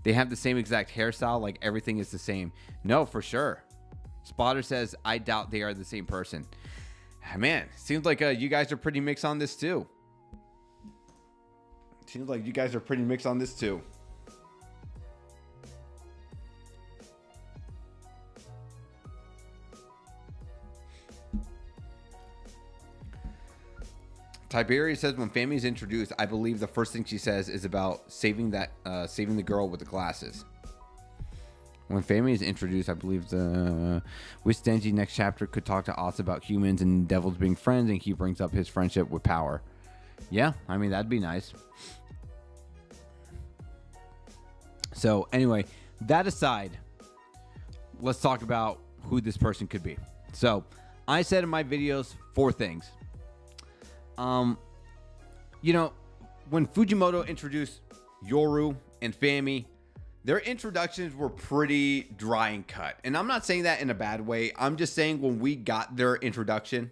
They have the same exact hairstyle, like everything is the same. No, for sure. Spotter says, I doubt they are the same person. Man, seems like you guys are pretty mixed on this too. Seems like you guys are pretty mixed on this too. Tiberius says, when Fami is introduced, I believe the first thing she says is about saving the girl with the glasses. When Fami is introduced, I believe with Denji next chapter could talk to Asa about humans and devils being friends, and he brings up his friendship with power. Yeah, I mean, that'd be nice. So anyway, that aside, let's talk about who this person could be. So I said in my videos 4 things. You know, when Fujimoto introduced Yoru and Fami, their introductions were pretty dry and cut. And I'm not saying that in a bad way. I'm just saying when we got their introduction,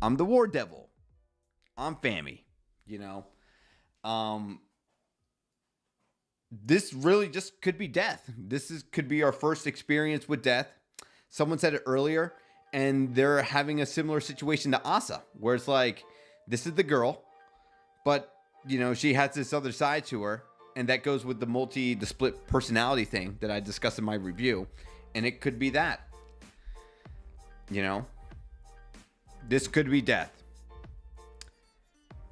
I'm the War Devil. I'm Fami, you know. This really just could be Death. Could be our first experience with Death. Someone said it earlier. And they're having a similar situation to Asa, where it's like, this is the girl, but, you know, she has this other side to her. And that goes with the split personality thing that I discussed in my review. And it could be that. You know, this could be Death.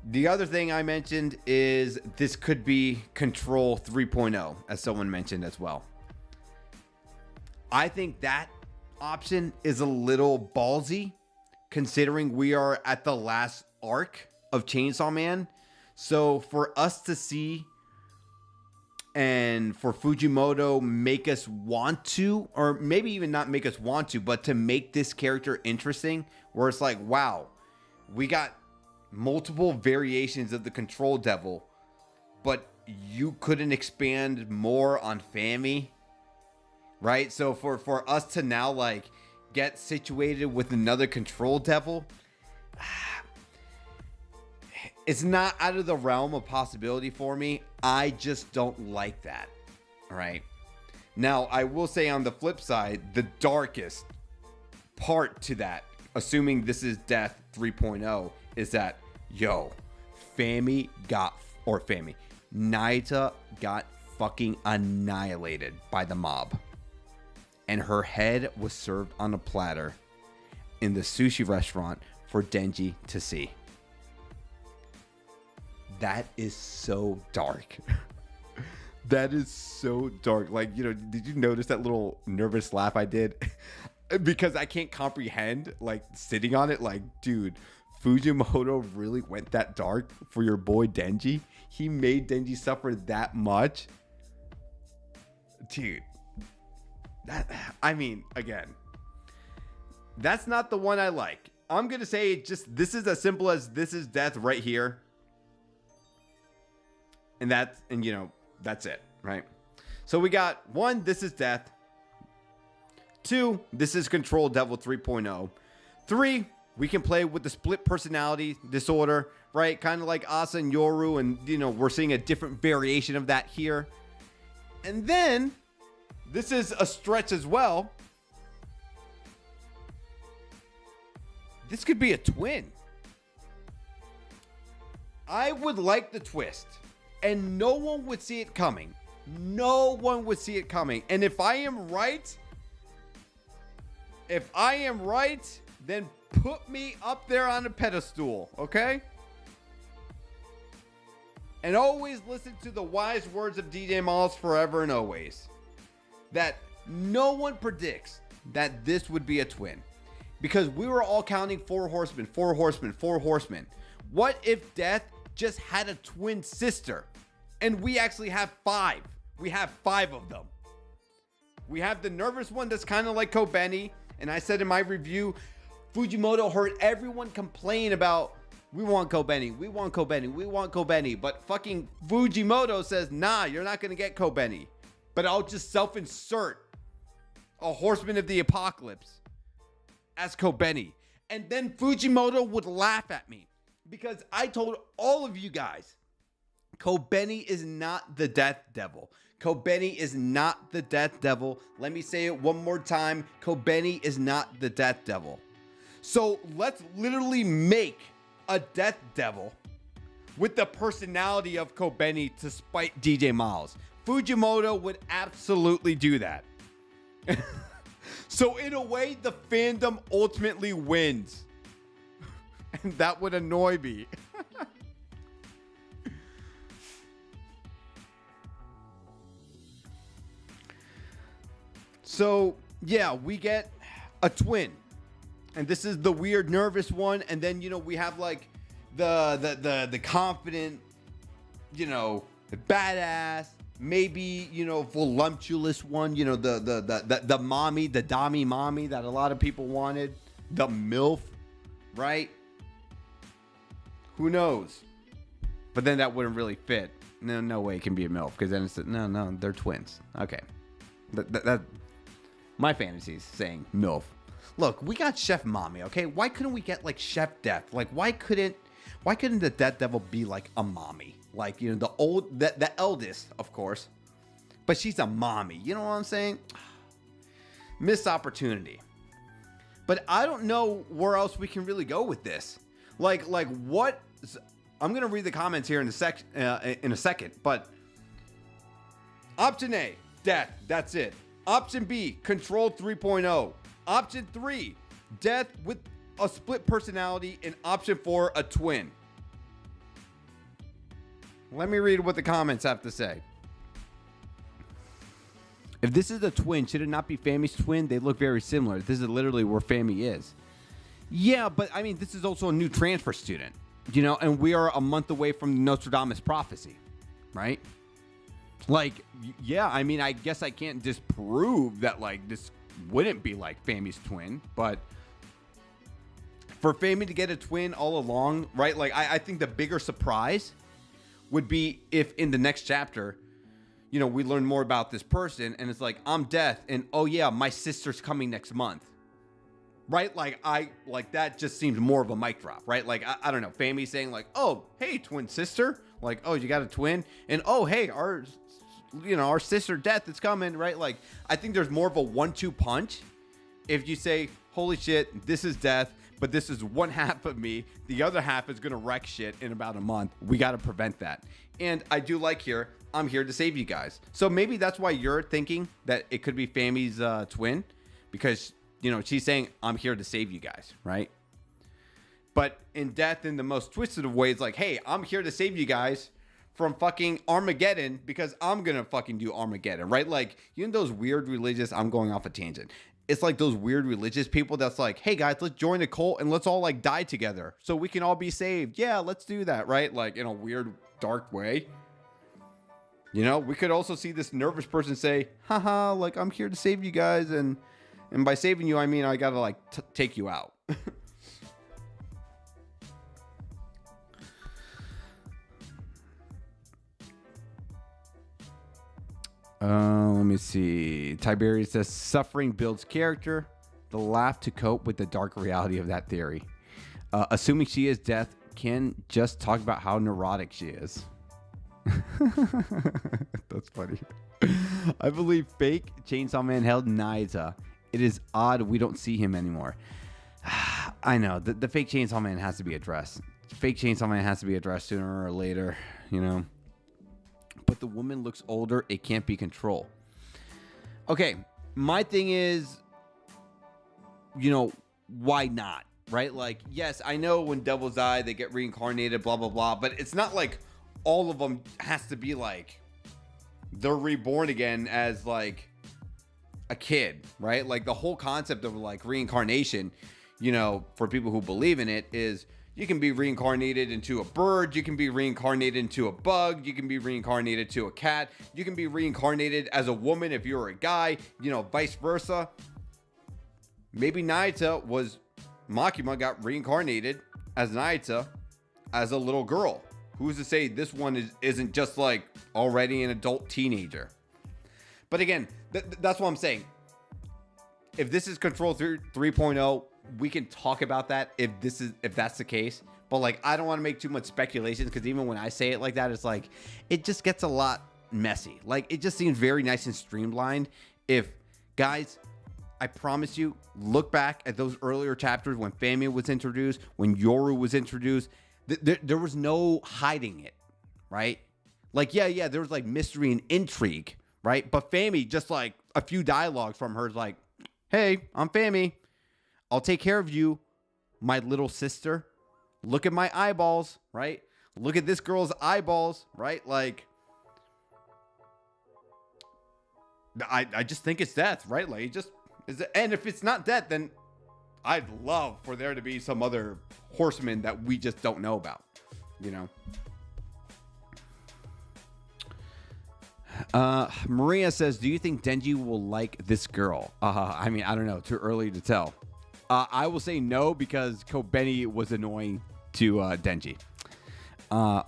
The other thing I mentioned is this could be Control 3.0, as someone mentioned as well. I think that option is a little ballsy, considering we are at the last arc of Chainsaw Man. So for us to see, and for Fujimoto make us want to, or maybe even not make us want to, but to make this character interesting, where it's like, wow, we got multiple variations of the Control Devil, but you couldn't expand more on Fami. Right? So for us to now like get situated with another Control Devil, it's not out of the realm of possibility for me. I just don't like that. All right. Now, I will say on the flip side, the darkest part to that, assuming this is Death 3.0, is that, Naita got fucking annihilated by the mob. And her head was served on a platter in the sushi restaurant for Denji to see. That is so dark. That is so dark. Like, you know, did you notice that little nervous laugh I did? Because I can't comprehend, like, sitting on it, like, dude, Fujimoto really went that dark for your boy Denji? He made Denji suffer that much? Dude. I mean, again, that's not the one I like. I'm going to say this is as simple as this is Death right here. And you know, that's it, right? So we got 1, this is Death. 2, this is Control Devil 3.0. 3, we can play with the split personality disorder, right? Kind of like Asa and Yoru, and, you know, we're seeing a different variation of that here. And then this is a stretch as well. This could be a twin. I would like the twist. And no one would see it coming. No one would see it coming. And if I am right, then put me up there on a pedestal, okay? And always listen to the wise words of DJ Miles forever and always. That no one predicts that this would be a twin. Because we were all counting 4 horsemen, 4 horsemen, 4 horsemen. What if Death just had a twin sister? And we actually have 5. We have 5 of them. We have the nervous one that's kind of like Kobeni. And I said in my review, Fujimoto heard everyone complain about, we want Kobeni, we want Kobeni, we want Kobeni. But fucking Fujimoto says, nah, you're not going to get Kobeni. but I'll just self-insert a Horseman of the Apocalypse as Kobeni. And then Fujimoto would laugh at me because I told all of you guys, Kobeni is not the Death Devil. Kobeni is not the Death Devil. Let me say it one more time. Kobeni is not the Death Devil. So let's literally make a Death Devil with the personality of Kobeni to spite DJ Miles. Fujimoto would absolutely do that. So in a way, the fandom ultimately wins. And that would annoy me. So, yeah, we get a twin. And this is the weird, nervous one. And then, we have like the confident, badass, maybe, voluptuous one, the mommy, the Dami mommy that a lot of people wanted. The MILF, right? Who knows? But then that wouldn't really fit. No way it can be a MILF, because then it's no, they're twins. Okay. That my fantasies saying MILF. Look, we got Chef Mommy, okay? Why couldn't we get like Chef Death? Like, why couldn't the Death Devil be like a mommy? Like, the eldest, of course. But she's a mommy. You know what I'm saying? Missed opportunity. But I don't know where else we can really go with this. Like what? I'm gonna read the comments here in a second. But option A, death. That's it. Option B, control 3.0. Option 3, death with a split personality. And option 4, a twin. Let me read what the comments have to say. If this is a twin, should it not be Fami's twin? They look very similar. This is literally where Fami is. Yeah, but I mean, this is also a new transfer student, and we are a month away from Nostradamus prophecy, right? Like, yeah, I mean, I guess I can't disprove that, like, this wouldn't be like Fami's twin, but for Fami to get a twin all along, right? Like, I think the bigger surprise would be if in the next chapter, we learn more about this person and it's like, I'm Death, and oh yeah, my sister's coming next month. Right? Like, that just seems more of a mic drop, right? Like, I don't know, Fami saying like, oh, hey, twin sister. Like, oh, you got a twin? And oh, hey, our sister Death is coming, right? Like, I think there's more of a 1-2 punch if you say, holy shit, this is Death, but this is one half of me. The other half is going to wreck shit in about a month. We got to prevent that. And I do like here, I'm here to save you guys. So maybe that's why you're thinking that it could be Fami's twin, because, she's saying, I'm here to save you guys, right? But in Death, in the most twisted of ways, like, hey, I'm here to save you guys from fucking Armageddon because I'm going to fucking do Armageddon, right? Like, those weird religious, I'm going off a tangent. It's like those weird religious people that's like, hey guys, let's join a cult and let's all like die together so we can all be saved. Yeah, let's do that, right? Like, in a weird, dark way. We could also see this nervous person say, haha, like, I'm here to save you guys. And by saving you, I mean, I got to like take you out. Let me see. Tiberius says, suffering builds character. The laugh to cope with the dark reality of that theory. Assuming she is Death, can just talk about how neurotic she is. That's funny. I believe fake Chainsaw Man held Naita. It is odd we don't see him anymore. I know. The fake Chainsaw Man has to be addressed. Fake Chainsaw Man has to be addressed sooner or later, But the woman looks older. It can't be control. Okay, my thing is, why not? Right? Like, yes, I know when devils die, they get reincarnated, blah, blah, blah. But it's not like all of them has to be like they're reborn again as like a kid, right? Like, the whole concept of like reincarnation, for people who believe in it, is you can be reincarnated into a bird. You can be reincarnated into a bug. You can be reincarnated to a cat. You can be reincarnated as a woman if you're a guy, vice versa. Maybe Makima got reincarnated as Naita as a little girl. Who's to say this one isn't just like already an adult teenager? But again, that's what I'm saying. If this is Control 3.0, we can talk about that if that's the case. But like, I don't want to make too much speculations, because even when I say it like that, it's like, it just gets a lot messy. Like, it just seems very nice and streamlined. If guys, I promise you, look back at those earlier chapters when Fami was introduced, when Yoru was introduced, there was no hiding it, right? Like, yeah, there was like mystery and intrigue, right? But Fami, just like a few dialogues from her is like, hey, I'm Fami. I'll take care of you, my little sister. Look at my eyeballs, right? Look at this girl's eyeballs, right? Like, I just think it's death, right? Like, it just is. And if it's not death, then I'd love for there to be some other horseman that we just don't know about, you know? Maria says, do you think Denji will like this girl? I mean, I don't know. Too early to tell. I will say no, because Kobeni was annoying to Denji.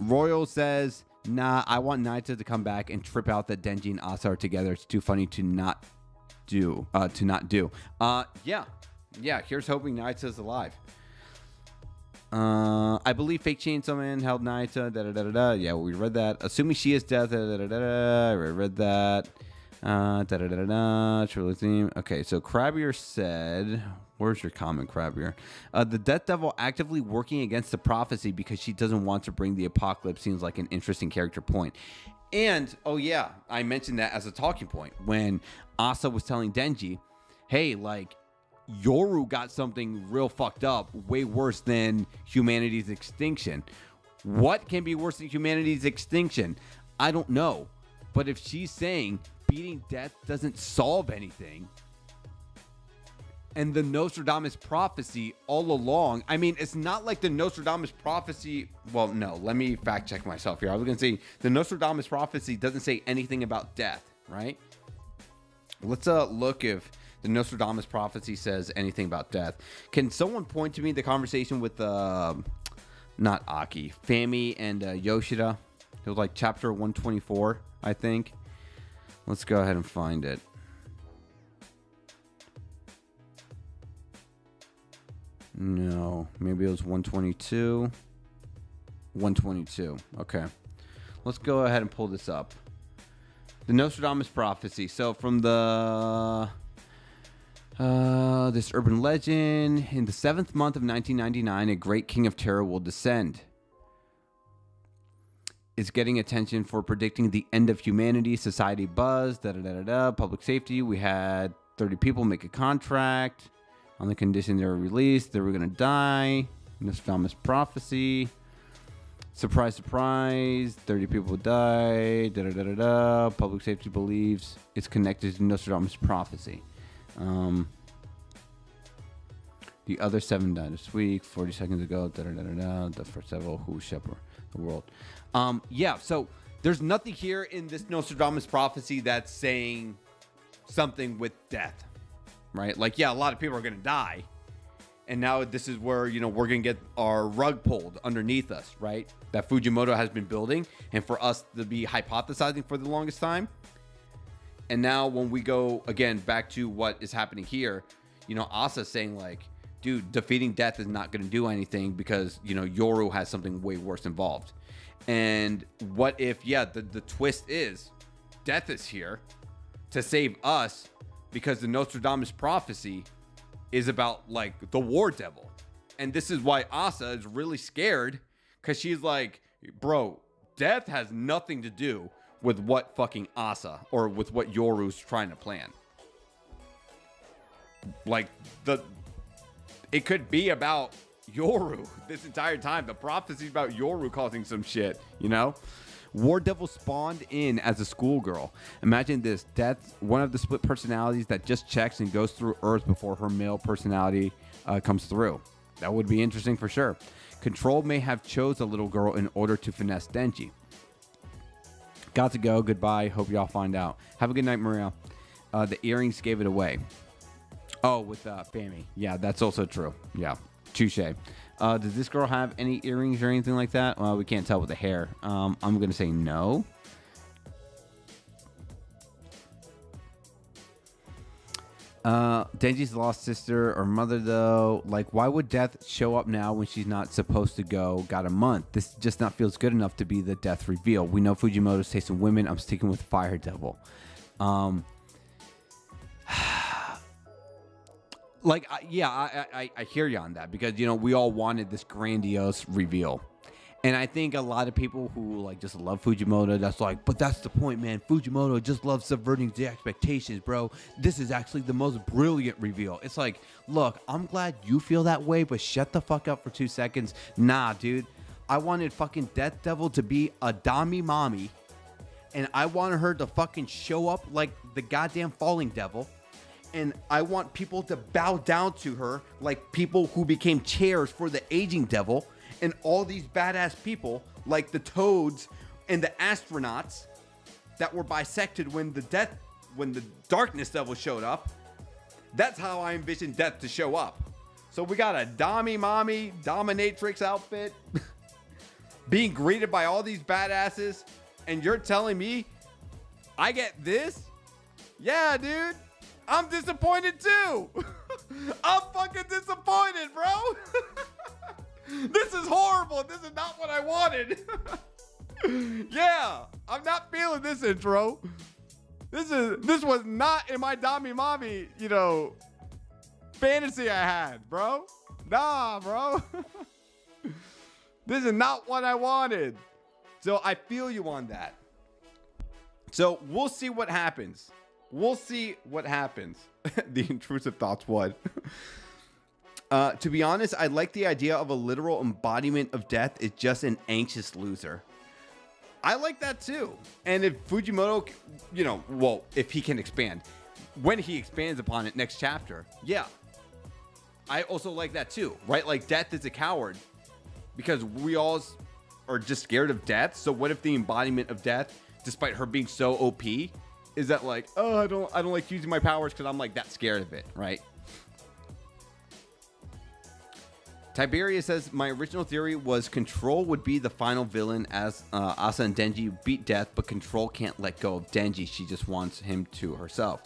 Royal says, nah, I want Naito to come back and trip out that Denji and Asa are together. It's too funny to not do. Yeah, here's hoping Naito's alive. I believe Fake Chainsaw Man held Naito. Yeah, we read that. Assuming she is dead. I read that. Truly theme. Okay, so Crabbier said, where's your comment, Crabbier? The Death Devil actively working against the prophecy because she doesn't want to bring the apocalypse seems like an interesting character point. And, oh yeah, I mentioned that as a talking point when Asa was telling Denji, hey, like, Yoru got something real fucked up, way worse than humanity's extinction. What can be worse than humanity's extinction? I don't know. But if she's saying beating death doesn't solve anything, and the Nostradamus prophecy all along, I mean, it's not like the Nostradamus prophecy. Well, no, let me fact check myself here. I was going to say the Nostradamus prophecy doesn't say anything about death, right? Let's look if the Nostradamus prophecy says anything about death. Can someone point to me the conversation with not Aki, Fami and Yoshida? It was like chapter 124, I think. Let's go ahead and find it. No, maybe it was 122. 122. Okay. Let's go ahead and pull this up. The Nostradamus prophecy. So from the this urban legend, in the 7th month of 1999, a great king of terror will descend. It's getting attention for predicting the end of humanity, society buzz, public safety. We had 30 people make a contract on the condition they were released. They were going to die. Nostradamus prophecy. Surprise, surprise. 30 people die. Public safety believes it's connected to Nostradamus prophecy. The other 7 died this week. 40 seconds ago. The first several who shepherd the world. Yeah, so there's nothing here in this Nostradamus prophecy that's saying something with death, right? Like, yeah, a lot of people are going to die. And now this is where, you know, we're going to get our rug pulled underneath us, right? That Fujimoto has been building and for us to be hypothesizing for the longest time. And now when we go, again, back to what is happening here, you know, Asa saying like, dude, defeating death is not going to do anything because, you know, Yoru has something way worse involved. And what if, yeah, the twist is death is here to save us because the Nostradamus prophecy is about like the war devil. And this is why Asa is really scared, because she's like, bro, death has nothing to do with what fucking Asa or with what Yoru's trying to plan. Like, it could be about Yoru this entire time. The prophecy about Yoru causing some shit, you know? War Devil spawned in as a schoolgirl. Imagine this. Death, one of the split personalities that just checks and goes through Earth before her male personality comes through. That would be interesting for sure. Control may have chose a little girl in order to finesse Denji. Got to go. Goodbye. Hope y'all find out. Have a good night, Maria. The earrings gave it away. Oh, with Fami. Yeah, that's also true. Yeah. Touche. Does this girl have any earrings or anything like that? Well, we can't tell with the hair. I'm going to say no. Denji's lost sister or mother, though. Like, why would Death show up now when she's not supposed to go? Got a month. This just not feels good enough to be the Death reveal. We know Fujimoto's tasting women. I'm sticking with Fire Devil. Like, I hear you on that because, you know, we all wanted this grandiose reveal. And I think a lot of people who like just love Fujimoto, that's like, but that's the point, man. Fujimoto just loves subverting the expectations, bro. This is actually the most brilliant reveal. It's like, look, I'm glad you feel that way, but shut the fuck up for 2 seconds. Nah, dude. I wanted fucking Death Devil to be a Dami mommy, and I wanted her to fucking show up like the goddamn Falling Devil. And I want people to bow down to her like people who became chairs for the Aging Devil. And all these badass people, like the Toads and the astronauts that were bisected when the Darkness Devil showed up. That's how I envision Death to show up. So we got a Dami Mommy Dominatrix outfit being greeted by all these badasses, and you're telling me I get this? Yeah, dude. I'm disappointed too. I'm fucking disappointed, bro. This is horrible. This is not what I wanted. Yeah, I'm not feeling this intro. This was not in my Dami Mommy, you know, fantasy I had, bro. Nah, bro. This is not what I wanted. So I feel you on that. So we'll see what happens. We'll see what happens. The intrusive thoughts what? To be honest, I like the idea of a literal embodiment of Death is just an anxious loser. I like that too. And if Fujimoto, you know, well, if he can expand, when he expands upon it next chapter, yeah. I also like that too, right? Like Death is a coward because we all are just scared of Death. So what if the embodiment of Death, despite her being so OP, is that like, oh, I don't like using my powers because I'm like that scared of it, right? Tiberius says, my original theory was Control would be the final villain as Asa and Denji beat Death, but Control can't let go of Denji. She just wants him to herself.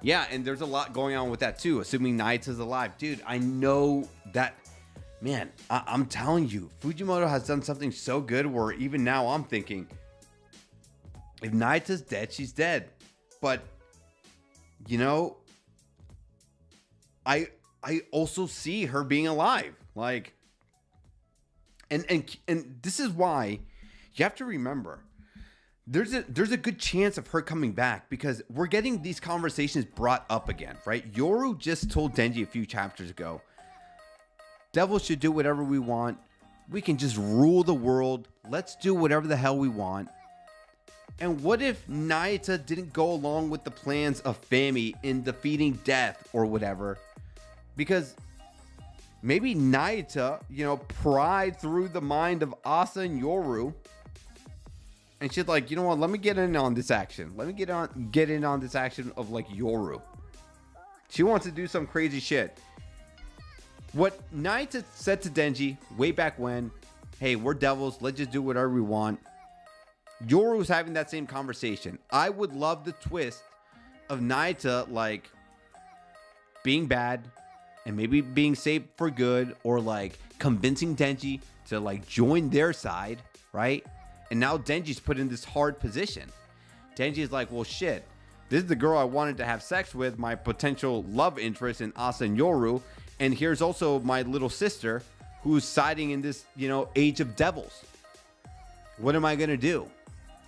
Yeah, and there's a lot going on with that too, assuming Nayata's alive. Dude, I know that, man, I'm telling you, Fujimoto has done something so good where even now I'm thinking, if Nayata's dead, she's dead. But, you know, I also see her being alive. Like, and this is why you have to remember there's a good chance of her coming back because we're getting these conversations brought up again, right? Yoru just told Denji a few chapters ago, Devil should do whatever we want. We can just rule the world. Let's do whatever the hell we want. And what if Nayata didn't go along with the plans of Fami in defeating Death or whatever? Because maybe Nayata, you know, pried through the mind of Asa and Yoru. And she's like, you know what? Let me get in on this action. Let me get in on this action of like Yoru. She wants to do some crazy shit. What Nayata said to Denji way back when, hey, we're devils. Let's just do whatever we want. Yoru's having that same conversation. I would love the twist of Nayata like being bad and maybe being saved for good, or like convincing Denji to like join their side, right? And now Denji's put in this hard position. Denji's like, well, shit, this is the girl I wanted to have sex with, my potential love interest in Asa and Yoru. And here's also my little sister who's siding in this, you know, age of devils. What am I going to do?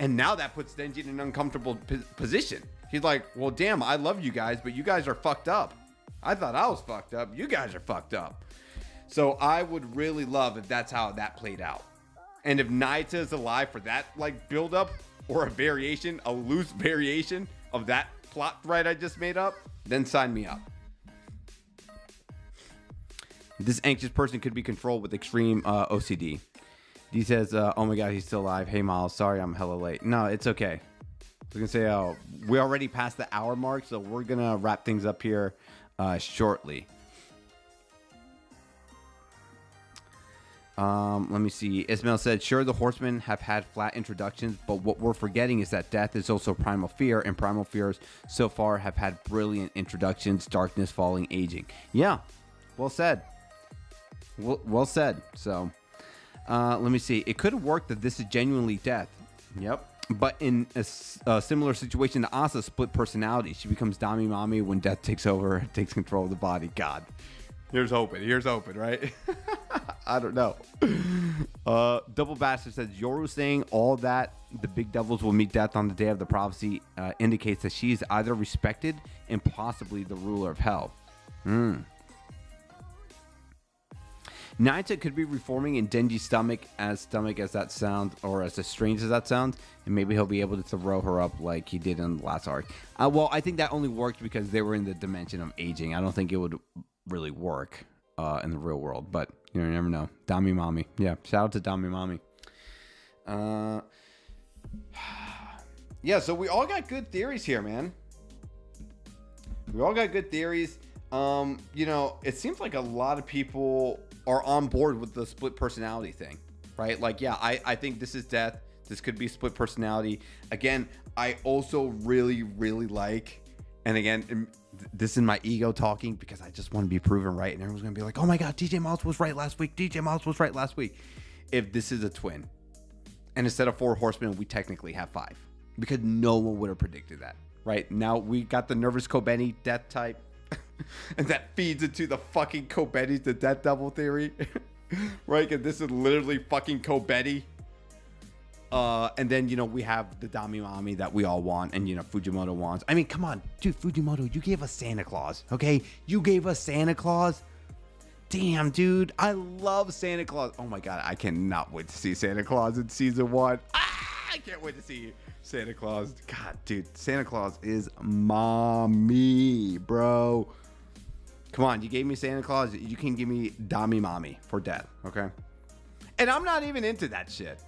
And now that puts Denji in an uncomfortable position. He's like, well, damn, I love you guys, but you guys are fucked up. I thought I was fucked up. You guys are fucked up. So I would really love if that's how that played out. And if Nayata is alive for that like build up or a variation, a loose variation of that plot thread I just made up, then sign me up. This anxious person could be controlled with extreme OCD. He says, oh my God, he's still alive. Hey, Miles, sorry I'm hella late. No, it's okay. I was going to say, we already passed the hour mark, so we're going to wrap things up here shortly. Let me see. Ismail said, sure, the Horsemen have had flat introductions, but what we're forgetting is that death is also primal fear, and primal fears so far have had brilliant introductions: darkness, falling, aging. Yeah, well said. Well said. So, let me see. It could have worked that this is genuinely death. Yep. But in a similar situation to Asa, split personality. She becomes Dami Mami when death takes over, takes control of the body. God. Here's hoping. Here's hoping, right? I don't know. Double Bastard says, Yoru saying all that the big devils will meet death on the day of the prophecy indicates that she is either respected and possibly the ruler of hell. Naita could be reforming in Denji's stomach as that sounds, or as strange as that sounds, and maybe he'll be able to throw her up like he did in the last arc. Well, I think that only worked because they were in the dimension of aging. I don't think it would really work in the real world, but you never know. Dami Mami. Yeah, shout out to Dami Mami. Yeah, so we all got good theories here, man. We all got good theories. It seems like a lot of people are on board with the split personality thing, right? Like, yeah, I think this is death. This could be split personality. Again, I also really, really like, and again, this is my ego talking because I just want to be proven right. And everyone's going to be like, oh my God, DJ Miles was right last week. DJ Miles was right last week. If this is a twin, and instead of 4 horsemen, we technically have 5, because no one would have predicted that, right? Now we got the nervous Kobeni death type. And that feeds into the fucking Kobeni, the death devil theory. Right? Because this is literally fucking Kobeni. And then, we have the Dami Mami that we all want, and, Fujimoto wants. I mean, come on, dude, Fujimoto, you gave us Santa Claus, okay? You gave us Santa Claus. Damn, dude, I love Santa Claus. Oh my God, I cannot wait to see Santa Claus in season 1. I can't wait to see Santa Claus. God, dude, Santa Claus is mommy, bro. Come on, you gave me Santa Claus. You can give me Dami Mami for death, okay? And I'm not even into that shit.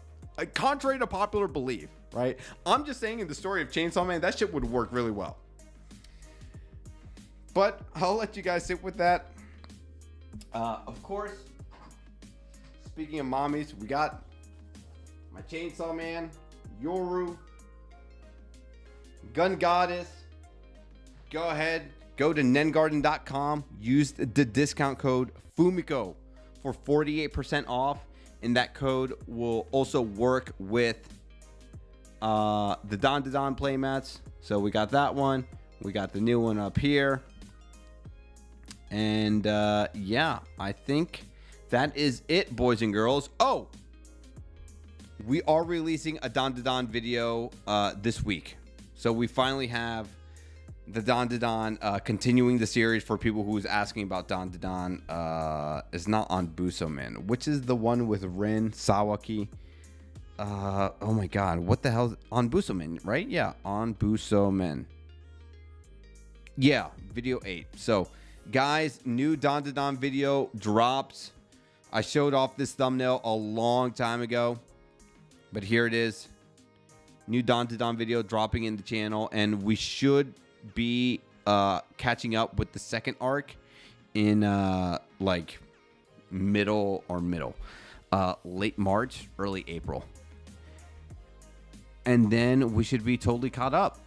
Contrary to popular belief, right? I'm just saying in the story of Chainsaw Man, that shit would work really well. But I'll let you guys sit with that. Of course, speaking of mommies, we got my Chainsaw Man, Yoru, Gun Goddess. Go ahead, go to nengarden.com, use the discount code FUMIKO for 48% off, and that code will also work with the Don playmats. So we got that one, we got the new one up here, and yeah, I think that is it, boys and girls. Oh, we are releasing a Don video this week. So we finally have the Don continuing the series for people who was asking about Don. Is not on Busomen, which is the one with Rin Sawaki. Oh my God, what the hell? On Busomen, right? Yeah, on Busomen. Yeah, video 8. So guys, new Don video drops. I showed off this thumbnail a long time ago, but here it is. New Don video dropping in the channel, and we should be catching up with the second arc in like late March, early April, and then we should be totally caught up.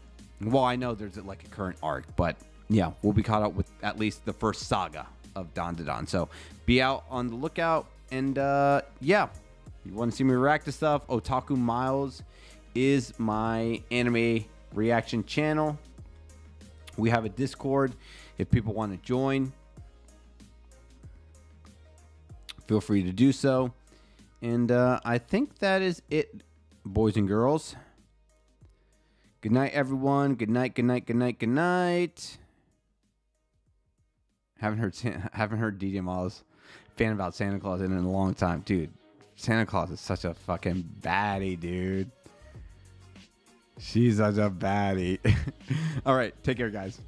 Well, I know there's like a current arc, but yeah, we'll be caught up with at least the first saga of Don. So be out on the lookout, and yeah, you want to see me react to stuff? Otaku Miles is my anime reaction channel. We have a Discord if people want to join. Feel free to do so. And I think that is it, boys and girls. Good night, everyone. Good night. Haven't heard DJ Miles fan about Santa Claus in a long time, dude. Santa Claus is such a fucking baddie, dude. She's such a baddie. All right, take care, guys.